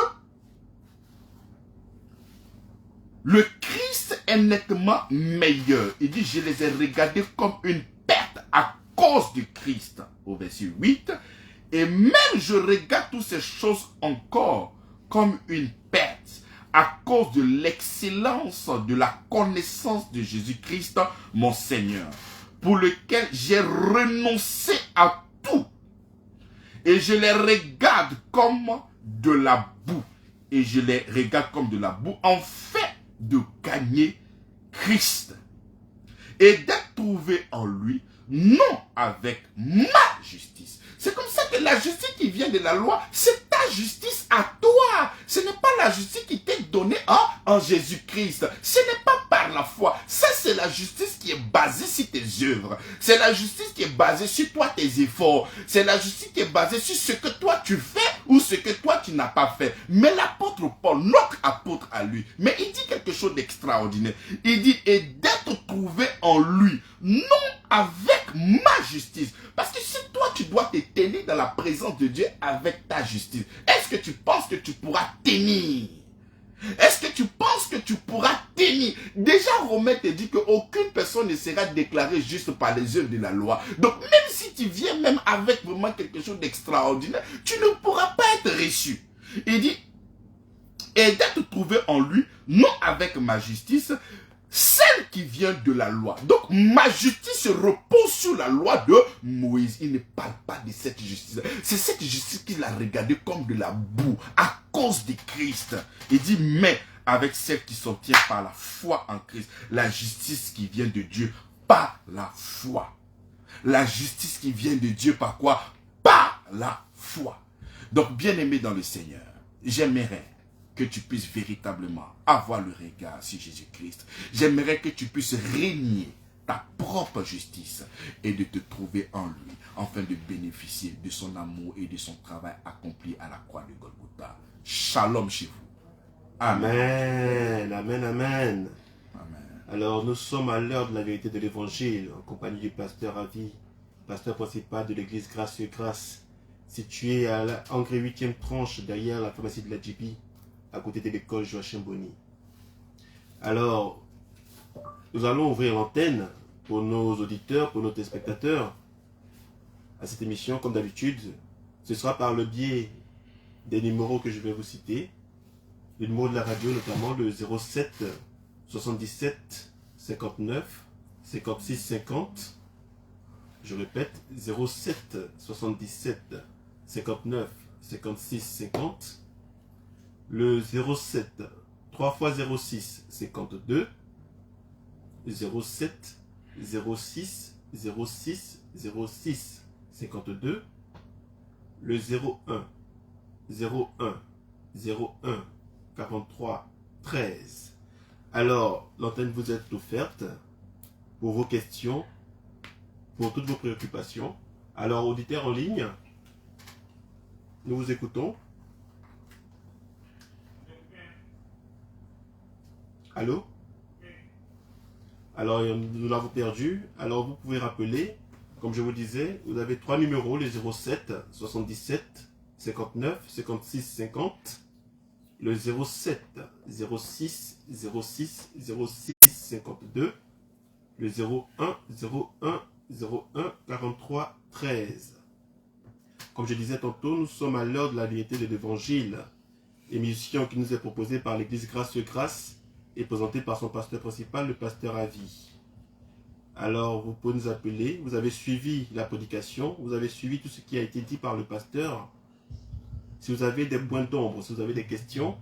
le Christ est nettement meilleur. Il dit, je les ai regardés comme une perte à cause du Christ. Au verset 8. Et même je regarde toutes ces choses encore comme une perte à cause de l'excellence de la connaissance de Jésus-Christ, mon Seigneur, pour lequel j'ai renoncé à tout. Et je les regarde comme de la boue. Et je les regarde comme de la boue, en fait de gagner Christ. Et d'être trouvé en lui, non avec ma justice. C'est comme ça que la justice qui vient de la loi, c'est ta justice à toi. Ce n'est pas la justice qui t'est donnée en Jésus-Christ. Ce n'est pas par la foi. Ça, c'est la justice qui est basée sur tes œuvres. C'est la justice qui est basée sur toi, tes efforts. C'est la justice qui est basée sur ce que toi tu fais ou ce que toi tu n'as pas fait. Mais l'apôtre Paul, notre apôtre à lui, mais il dit quelque chose d'extraordinaire. Il dit, et d'être trouvé en lui, non avec ma justice. Parce que si toi tu dois te tenir dans la présence de Dieu avec ta justice, est-ce que tu penses que tu pourras tenir? Est-ce que tu penses que tu pourras tenir? Déjà, Romain te dit qu'aucune personne ne sera déclarée juste par les œuvres de la loi. Donc, même si tu viens même avec vraiment quelque chose d'extraordinaire, tu ne pourras pas être reçu. Il dit, et d'être trouvé en lui, non avec ma justice, celle qui vient de la loi. Donc, ma justice repose sur la loi de Moïse. Il ne parle pas de cette justice. C'est cette justice qu'il a regardée comme de la boue à cause de Christ. Il dit, mais avec celle qui s'obtient par la foi en Christ. La justice qui vient de Dieu par la foi. La justice qui vient de Dieu par quoi? Par la foi. Donc, bien-aimé dans le Seigneur, j'aimerais que tu puisses véritablement avoir le regard sur Jésus-Christ. J'aimerais que tu puisses régner ta propre justice et de te trouver en lui, afin de bénéficier de son amour et de son travail accompli à la croix de Golgotha. Shalom chez vous. Amen, amen, amen. Amen. Alors, nous sommes à l'heure de la vérité de l'évangile, en compagnie du pasteur Avi, pasteur principal de l'église Grâce sur Grâce, situé à Angers 8e tranche, derrière la pharmacie de la JP, à côté de l'école Joachim Bonny. Alors, nous allons ouvrir l'antenne pour nos auditeurs, pour nos téléspectateurs, à cette émission, comme d'habitude. Ce sera par le biais des numéros que je vais vous citer. Le numéro de la radio, notamment le 07 77 59 56 50. Je répète, 07 77 59 56 50. Le 07 3 x 06 52. 07 06 06 06 52. Le 01 01 01 43 13. Alors, l'antenne vous est offerte pour vos questions, pour toutes vos préoccupations. Alors, auditeurs en ligne, nous vous écoutons. Allô? Alors, nous l'avons perdu. Alors, vous pouvez rappeler, comme je vous disais, vous avez 3 numéros, les 07 77 59 56 50. Le 07 06 06 06 52, le 01 01 01 43 13. Comme je disais tantôt, nous sommes à l'heure de la vérité de l'évangile, émission qui nous est proposée par l'église Grâce sur Grâce, est présenté par son pasteur principal, le pasteur Avi. Alors, vous pouvez nous appeler. Vous avez suivi la prédication. Vous avez suivi tout ce qui a été dit par le pasteur. Si vous avez des points d'ombre, si vous avez des questions,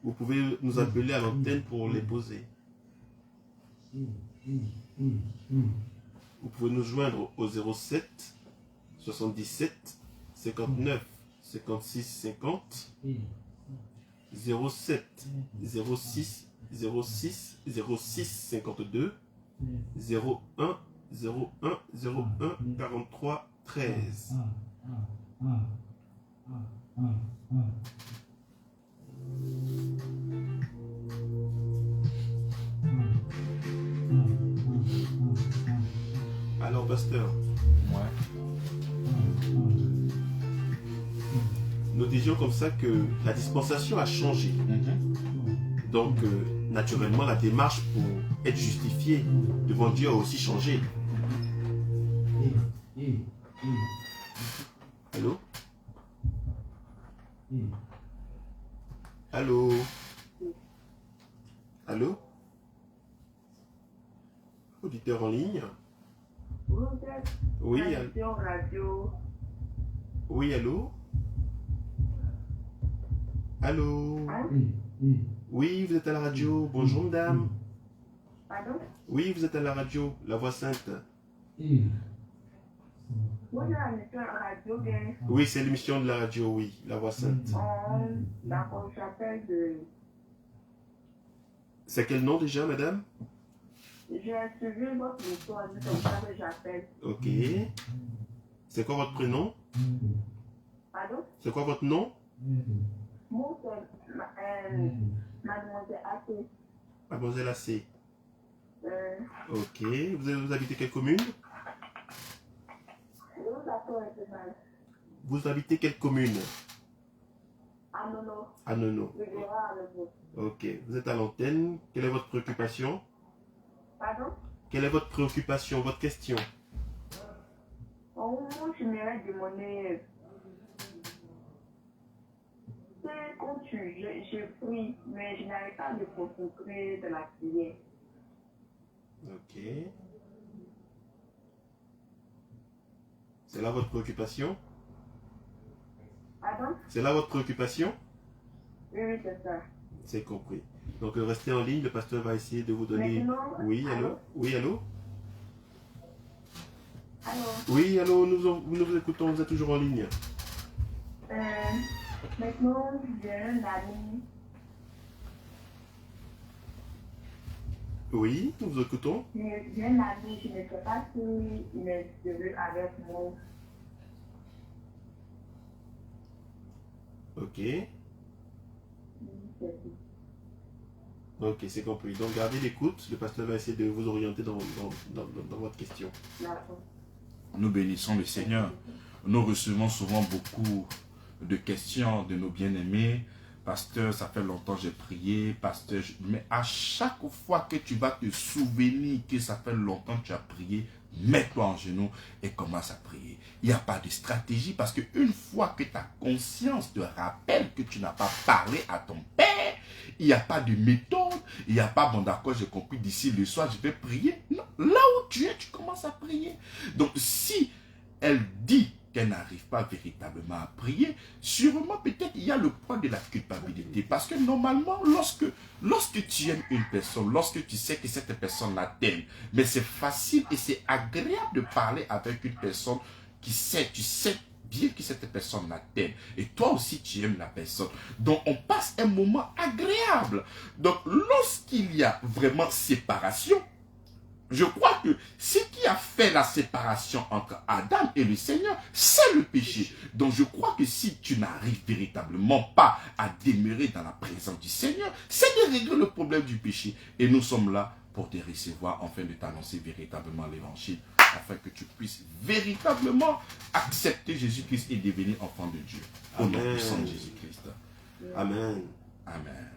vous pouvez nous appeler à l'antenne pour les poser. Vous pouvez nous joindre au 07 77 59 56 50 07 06 06 06 52 01 01 01 43 13. Alors, pasteur, nous disions comme ça que la dispensation a changé. Donc, naturellement, la démarche pour être justifié devant Dieu a aussi changé. Allô? Allô? Allô? Auditeur en ligne? Oui, radio. Oui, allô? Allô? Oui, vous êtes à la radio. Bonjour, madame. Pardon? Oui, vous êtes à la radio, La Voix Sainte. Radio, bien. Oui, c'est l'émission de la radio, oui, La Voix Sainte. D'accord, j'appelle de... C'est quel nom déjà, madame? J'ai suivi votre histoire, c'est comme ça que j'appelle. Ok. C'est quoi votre prénom? Pardon? C'est quoi votre nom? Moi, c'est Mademoiselle Athé. Mademoiselle AC. Ok. Vous habitez quelle commune? Vous habitez quelle commune? Anono. Anono. Ok. Vous êtes à l'antenne. Quelle est votre préoccupation? Pardon? Quelle est votre préoccupation, votre question? Moi, je m'aimerais demander... C'est quand je prie, mais je n'arrive pas à me concentrer de la prière. Ok. C'est là votre préoccupation? Pardon? C'est là votre préoccupation? Oui, c'est ça. C'est compris. Donc restez en ligne, le pasteur va essayer de vous donner... Maintenant, Oui, allô? Oui, allô? Allô? Oui, allô, nous vous écoutons, vous êtes toujours en ligne. Maintenant, j'ai un ami. Oui, nous vous écoutons. J'ai un ami, je ne sais pas s'il est heureux avec moi. Ok. Ok, c'est compris. Donc gardez l'écoute, le pasteur va essayer de vous orienter dans votre question. Nous bénissons le Seigneur. Nous recevons souvent beaucoup de questions de nos bien-aimés. Pasteur, ça fait longtemps que j'ai prié. Pasteur, mais à chaque fois que tu vas te souvenir que ça fait longtemps que tu as prié, mets-toi en genoux et commence à prier. Il n'y a pas de stratégie parce qu'une fois que ta conscience te rappelle que tu n'as pas parlé à ton Père, il n'y a pas de méthode, il n'y a pas, bon d'accord, j'ai compris, d'ici le soir, je vais prier. Non, là où tu es, tu commences à prier. Donc, si elle dit qu'elle n'arrive pas véritablement à prier, sûrement peut-être il y a le poids de la culpabilité. Parce que normalement, lorsque tu aimes une personne, lorsque tu sais que cette personne-là t'aime, mais c'est facile et c'est agréable de parler avec une personne qui sait, tu sais bien que cette personne-là t'aime. Et toi aussi, tu aimes la personne. Donc, on passe un moment agréable. Donc, lorsqu'il y a vraiment séparation, je crois que ce qui a fait la séparation entre Adam et le Seigneur, c'est le péché. Donc je crois que si tu n'arrives véritablement pas à demeurer dans la présence du Seigneur, c'est de régler le problème du péché. Et nous sommes là pour te recevoir, afin de t'annoncer véritablement l'évangile, afin que tu puisses véritablement accepter Jésus-Christ et devenir enfant de Dieu. Au nom puissant de Jésus-Christ. Amen. Amen.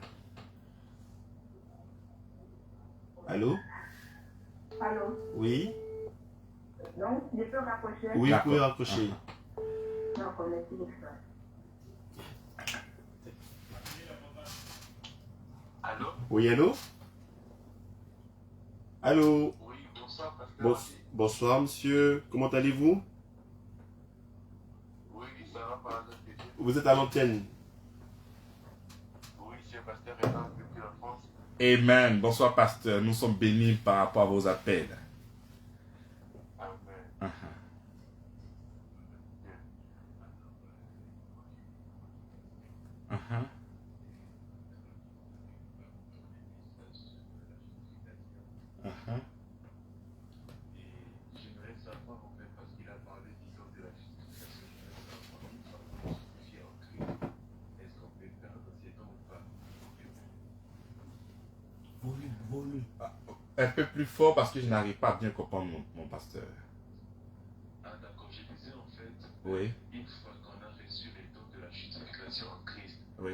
Allô? Allô? Oui? Donc, je peux raccrocher? Oui, vous pouvez raccrocher. D'accord, merci beaucoup. Allô? Oui, allô? Allô? Oui, bonsoir, pasteur. Bonsoir, monsieur. Comment allez-vous? Oui, ça va par la grâce de Dieu. Vous êtes à l'antenne. Oui, c'est pasteur Renan depuis la France. Amen. Bonsoir, pasteur. Nous sommes bénis par rapport à vos appels. Amen. Uh-huh. Uh-huh. Uh-huh. Et j'aimerais savoir, en fait, parce qu'il a parlé, disons, de la justification, j'aimerais savoir, nous sommes justifiés en Christ. Est-ce qu'on peut perdre ses dons ou pas? Un peu plus fort parce que je n'arrive pas à bien comprendre mon pasteur. Ah, d'accord, je disais, en fait, Oui, une fois qu'on a reçu les dons de la justification en Christ, oui.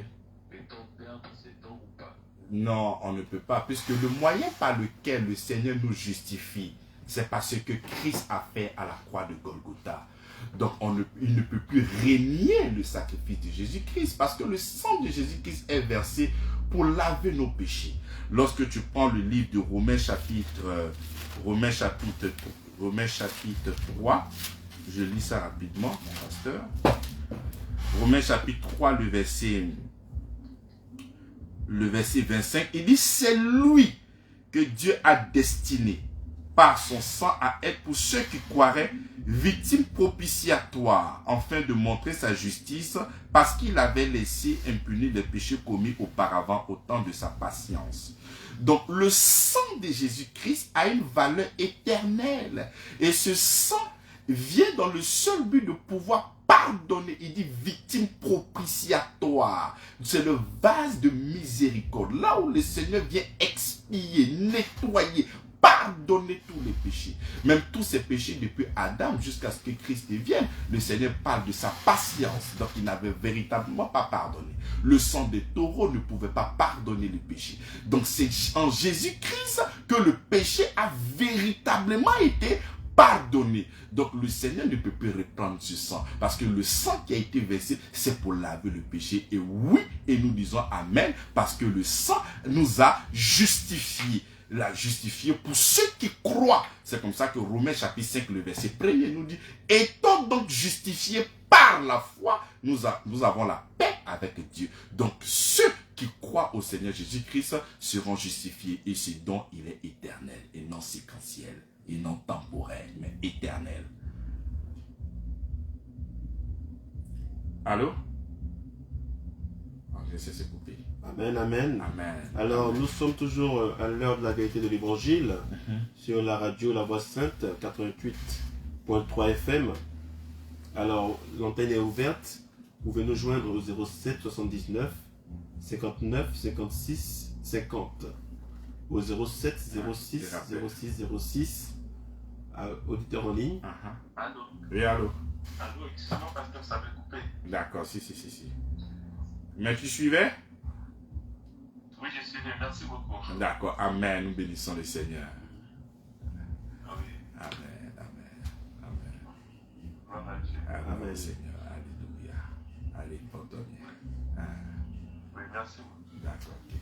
peut-on perdre ses dons ou pas? Non, on ne peut pas, puisque le moyen par lequel le Seigneur nous justifie, c'est parce que Christ a fait à la croix de Golgotha. Donc, il ne peut plus régner le sacrifice de Jésus-Christ, parce que le sang de Jésus-Christ est versé pour laver nos péchés. Lorsque tu prends le livre de Romains chapitre 3, je lis ça rapidement, mon pasteur. Romains chapitre 3, le verset 25, il dit, c'est lui que Dieu a destiné par son sang à être pour ceux qui croiraient victime propitiatoire, afin de montrer sa justice, parce qu'il avait laissé impunis les péchés commis auparavant au temps de sa patience. Donc le sang de Jésus-Christ a une valeur éternelle, et ce sang vient dans le seul but de pouvoir pardonner. Il dit victime propitiatoire. C'est le vase de miséricorde. Là où le Seigneur vient expier, nettoyer, pardonner tous les péchés. Même tous ces péchés depuis Adam jusqu'à ce que Christ vienne. Le Seigneur parle de sa patience. Donc il n'avait véritablement pas pardonné. Le sang des taureaux ne pouvait pas pardonner les péchés. Donc c'est en Jésus-Christ que le péché a véritablement été pardonné. Donc le Seigneur ne peut plus reprendre ce sang, parce que le sang qui a été versé, c'est pour laver le péché. Et oui, et nous disons amen, parce que le sang nous a justifiés. La justifié pour ceux qui croient. C'est comme ça que Romains chapitre 5, le verset 1er nous dit, étant donc justifiés par la foi, nous avons la paix avec Dieu. Donc ceux qui croient au Seigneur Jésus-Christ seront justifiés, et ce don, il est éternel et non séquentiel, et non temporel, mais éternel. Allô? Je sais c'est coupé. Amen, amen. Amen. Alors, Amen. nous sommes toujours à l'heure de la vérité de l'évangile sur la radio La Voix Sainte 88.3 FM. Alors, l'antenne est ouverte. Vous pouvez nous joindre au 07 79 59 56 50. Au 07 06 06 06. Auditeur en ligne. Allô? Oui, allô? Allô, excusez-moi, pasteur, ça avait coupé. D'accord, si. Mais tu suivais? Oui, je suis là, merci beaucoup. D'accord, amen, nous bénissons le Seigneur. Oui, Amen. gloire à Dieu. Amen, Seigneur, alléluia. Allez, pardonne. Oui, merci beaucoup. D'accord, ok.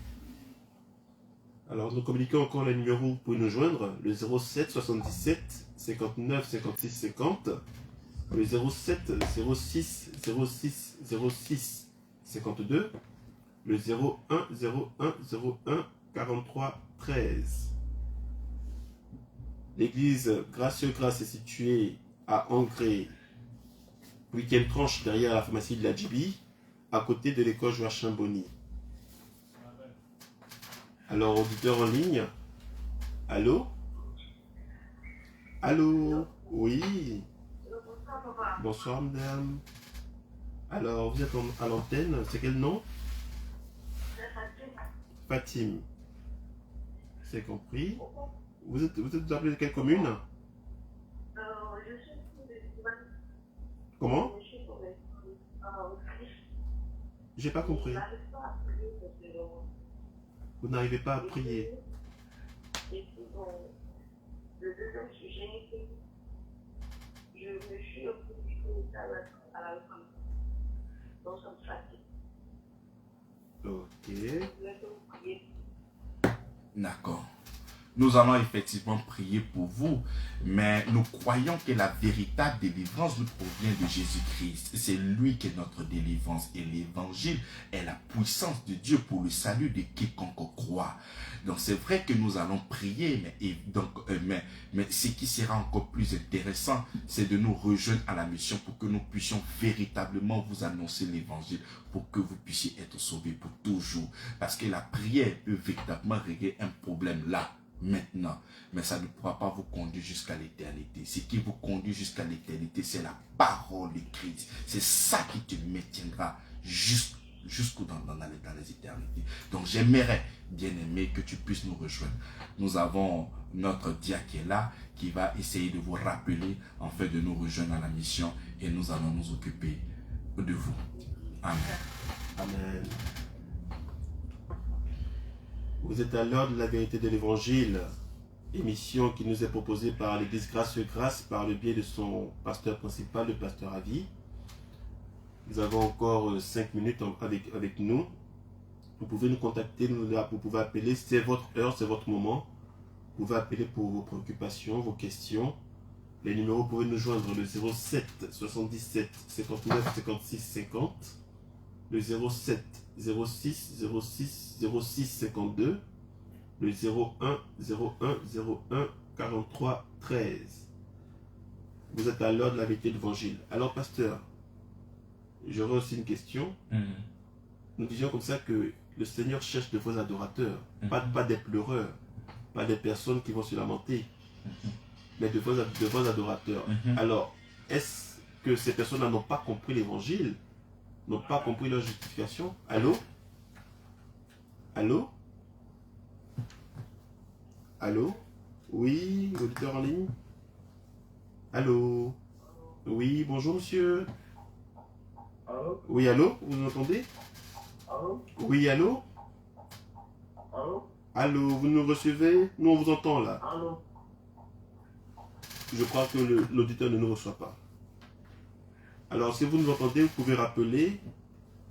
Alors, nous communiquons encore les numéros pour nous joindre. Le 07 77 59 56 50. Le 07 06 06 06 52. Le 01 01 01 43 13. L'église Gracieux Grâce est située à Angré, 8e tranche derrière la pharmacie de la Djibi, à côté de l'école Joachim Bonny. Alors, auditeur en ligne, allô? Allô? Oui. Bonsoir, madame. Alors, vous êtes à l'antenne, c'est quel nom? Fatim. C'est compris. Vous êtes appelé de quelle commune? Comment? J'ai pas compris. Vous n'arrivez pas à prier. Et puis, le deuxième sujet, je me suis occupée à la femme. Donc, ça me fatigue. Ok. Je voulais que vous priez D'accord. Nous allons effectivement prier pour vous, mais nous croyons que la véritable délivrance nous provient de Jésus-Christ. C'est lui qui est notre délivrance et l'évangile est la puissance de Dieu pour le salut de quiconque croit. Donc c'est vrai que nous allons prier, mais ce qui sera encore plus intéressant, c'est de nous rejoindre à la mission pour que nous puissions véritablement vous annoncer l'évangile, pour que vous puissiez être sauvés pour toujours. Parce que la prière peut véritablement régler un problème là, maintenant, mais ça ne pourra pas vous conduire jusqu'à l'éternité. Ce qui vous conduit jusqu'à l'éternité, c'est la parole de Christ. C'est ça qui te maintiendra jusqu'au dans les éternités. Donc j'aimerais, bien aimé, que tu puisses nous rejoindre. Nous avons notre diacre qui est là, qui va essayer de vous rappeler, en fait, de nous rejoindre à la mission, et nous allons nous occuper de vous. Amen. Amen. Vous êtes à l'heure de la vérité de l'évangile, émission qui nous est proposée par l'Église Grâce par le biais de son pasteur principal, le pasteur Avi. Nous avons encore 5 minutes avec nous. Vous pouvez nous contacter, vous pouvez appeler, c'est votre heure, c'est votre moment. Vous pouvez appeler pour vos préoccupations, vos questions. Les numéros, vous pouvez nous joindre le 07 77 59 56 50, le 07 06 06 06 52, le 01 01 01 43 13. Vous êtes à l'heure de la vérité de l'évangile. Alors, pasteur, j'aurais aussi une question. Nous disions comme ça que le Seigneur cherche de vos adorateurs, pas des pleureurs, pas des personnes qui vont se lamenter, mais de vos adorateurs. Alors, est-ce que ces personnes n'ont pas compris l'évangile, n'ont pas compris leur justification? Allô? Allô? Allô? Oui, auditeur en ligne? Allô? Oui, bonjour monsieur. Allô? Oui, allô? Vous nous entendez? Allô? Oui, allô? Allô? Allô, vous nous recevez? Nous, on vous entend là. Allô? Je crois que l'auditeur ne nous reçoit pas. Alors, si vous nous entendez, vous pouvez rappeler.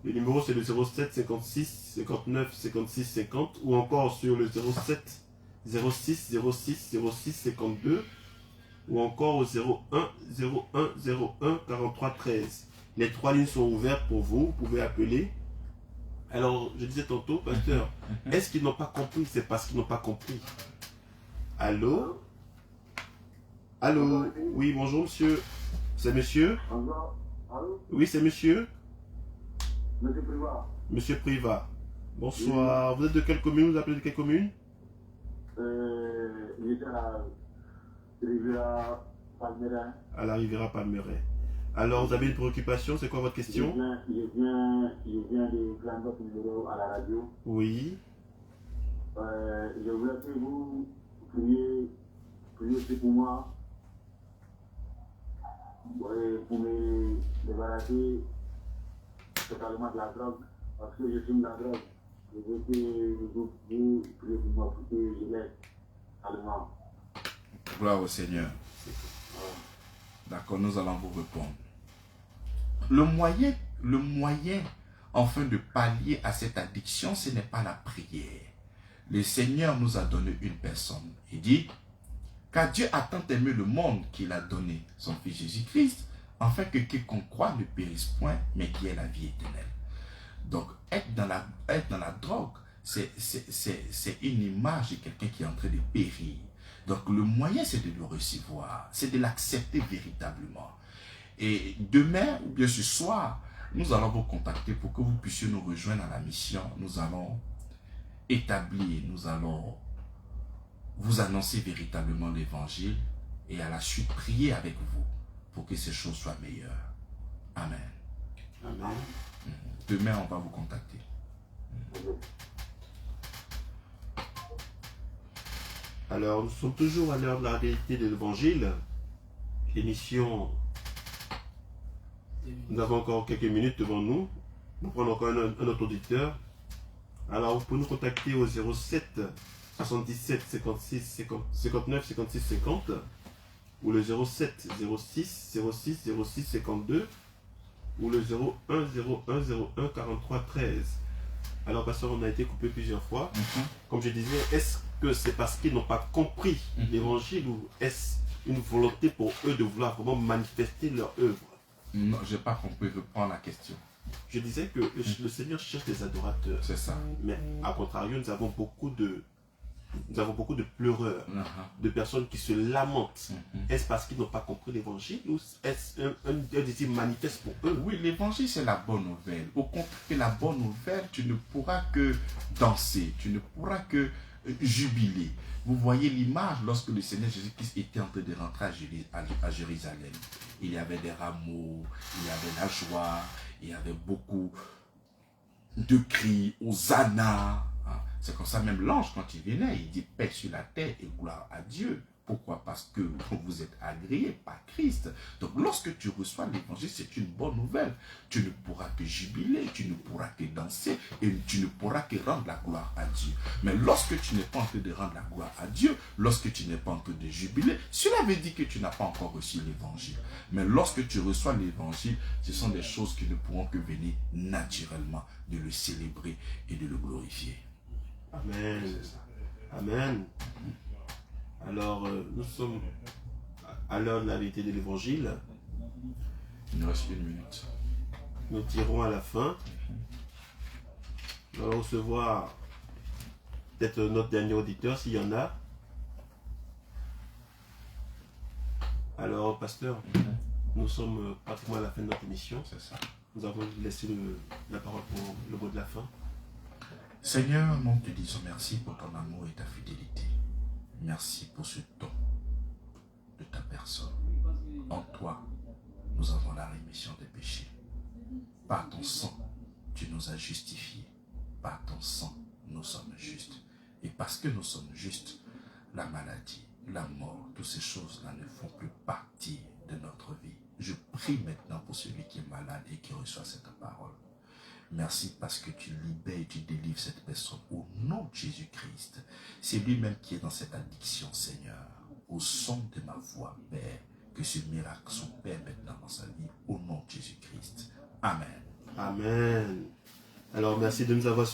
Le numéro, c'est le 07 56 59 56 50 ou encore sur le 07 06 06 06 52 ou encore au 01 01 01 43 13. Les 3 lignes sont ouvertes pour vous. Vous pouvez appeler. Alors, je disais tantôt, pasteur, est-ce qu'ils n'ont pas compris? C'est parce qu'ils n'ont pas compris. Allô? Allô? Oui, bonjour monsieur. C'est monsieur? Allô? Oui, c'est monsieur? Monsieur Privat. Monsieur Privat. Bonsoir. Vous êtes de quelle commune? Vous appelez de quelle commune? J'étais à la Riviera Palmeraie. À la Riviera Palmeraie. Alors, vous avez une préoccupation? C'est quoi votre question? Je viens de prendre votre numéro à la radio. Oui. Je voulais que vous priez aussi pour moi, pour me débarrasser totalement de la drogue, parce que je fume de la drogue. Je veux que vous priez pour moi, pour que je l'aide totalement. Gloire au Seigneur. D'accord, nous allons vous répondre. Le moyen, enfin, de pallier à cette addiction, ce n'est pas la prière. Le Seigneur nous a donné une personne. Il dit, car Dieu a tant aimé le monde qu'il a donné son Fils Jésus-Christ, afin que quiconque croit ne périsse point, mais qui ait la vie éternelle. Donc, être dans la drogue, c'est une image de quelqu'un qui est en train de périr. Donc, le moyen, c'est de le recevoir, c'est de l'accepter véritablement. Et demain, ou bien ce soir, nous allons vous contacter pour que vous puissiez nous rejoindre à la mission. Nous allons établir, nous allons vous annoncer véritablement l'évangile et à la suite prier avec vous pour que ces choses soient meilleures. Amen. Amen. Demain, on va vous contacter. Alors, nous sommes toujours à l'heure de la vérité de l'évangile. L'émission, nous avons encore quelques minutes devant nous. Nous prenons encore un autre auditeur. Alors, vous pouvez nous contacter au 07 77 56 59 56 50 ou le 07 06 06 06 52 ou le 01 01 01 43 13. Alors, pasteur, on a été coupé plusieurs fois. Comme je disais, est-ce que c'est parce qu'ils n'ont pas compris l'évangile ou est-ce une volonté pour eux de vouloir vraiment manifester leur œuvre? Non, je n'ai pas compris. Reprends la question. Je disais que le Seigneur cherche des adorateurs. C'est ça. Mais à contrario, nous avons beaucoup de pleureurs, de personnes qui se lamentent. Est-ce parce qu'ils n'ont pas compris l'évangile ou est-ce un désir manifeste pour eux? Oui, l'évangile, c'est la bonne nouvelle. Au contraire que la bonne nouvelle, tu ne pourras que danser, tu ne pourras que jubiler. Vous voyez l'image lorsque le Seigneur Jésus-Christ était en train de rentrer à Jérusalem. Il y avait des rameaux, il y avait la joie, il y avait beaucoup de cris, Hosanna. C'est comme ça, même l'ange, quand il venait, il dit paix sur la terre et gloire à Dieu. Pourquoi? Parce que vous êtes agréés par Christ. Donc, lorsque tu reçois l'évangile, c'est une bonne nouvelle. Tu ne pourras que jubiler, tu ne pourras que danser et tu ne pourras que rendre la gloire à Dieu. Mais lorsque tu n'es pas en train de rendre la gloire à Dieu, lorsque tu n'es pas en train de jubiler, cela veut dire que tu n'as pas encore reçu l'évangile. Mais lorsque tu reçois l'évangile, ce sont des choses qui ne pourront que venir naturellement de le célébrer et de le glorifier. Amen. Amen. Alors, nous sommes à l'heure de la vérité de l'évangile. Il nous reste 1 minute. Nous tirons à la fin. Nous allons recevoir peut-être notre dernier auditeur, s'il y en a. Alors, pasteur, nous sommes pratiquement à la fin de notre émission. C'est ça. Nous avons laissé la parole pour le mot de la fin. Seigneur, nous te disons merci pour ton amour et ta fidélité. Merci pour ce don de ta personne. En toi, nous avons la rémission des péchés. Par ton sang, tu nous as justifiés. Par ton sang, nous sommes justes. Et parce que nous sommes justes, la maladie, la mort, toutes ces choses-là ne font plus partie de notre vie. Je prie maintenant pour celui qui est malade et qui reçoit cette parole. Merci parce que tu libères et tu délivres cette personne au nom de Jésus-Christ. C'est lui-même qui est dans cette addiction, Seigneur. Au son de ma voix, Père, que ce miracle s'opère maintenant dans sa vie, au nom de Jésus-Christ. Amen. Amen. Alors, merci de nous avoir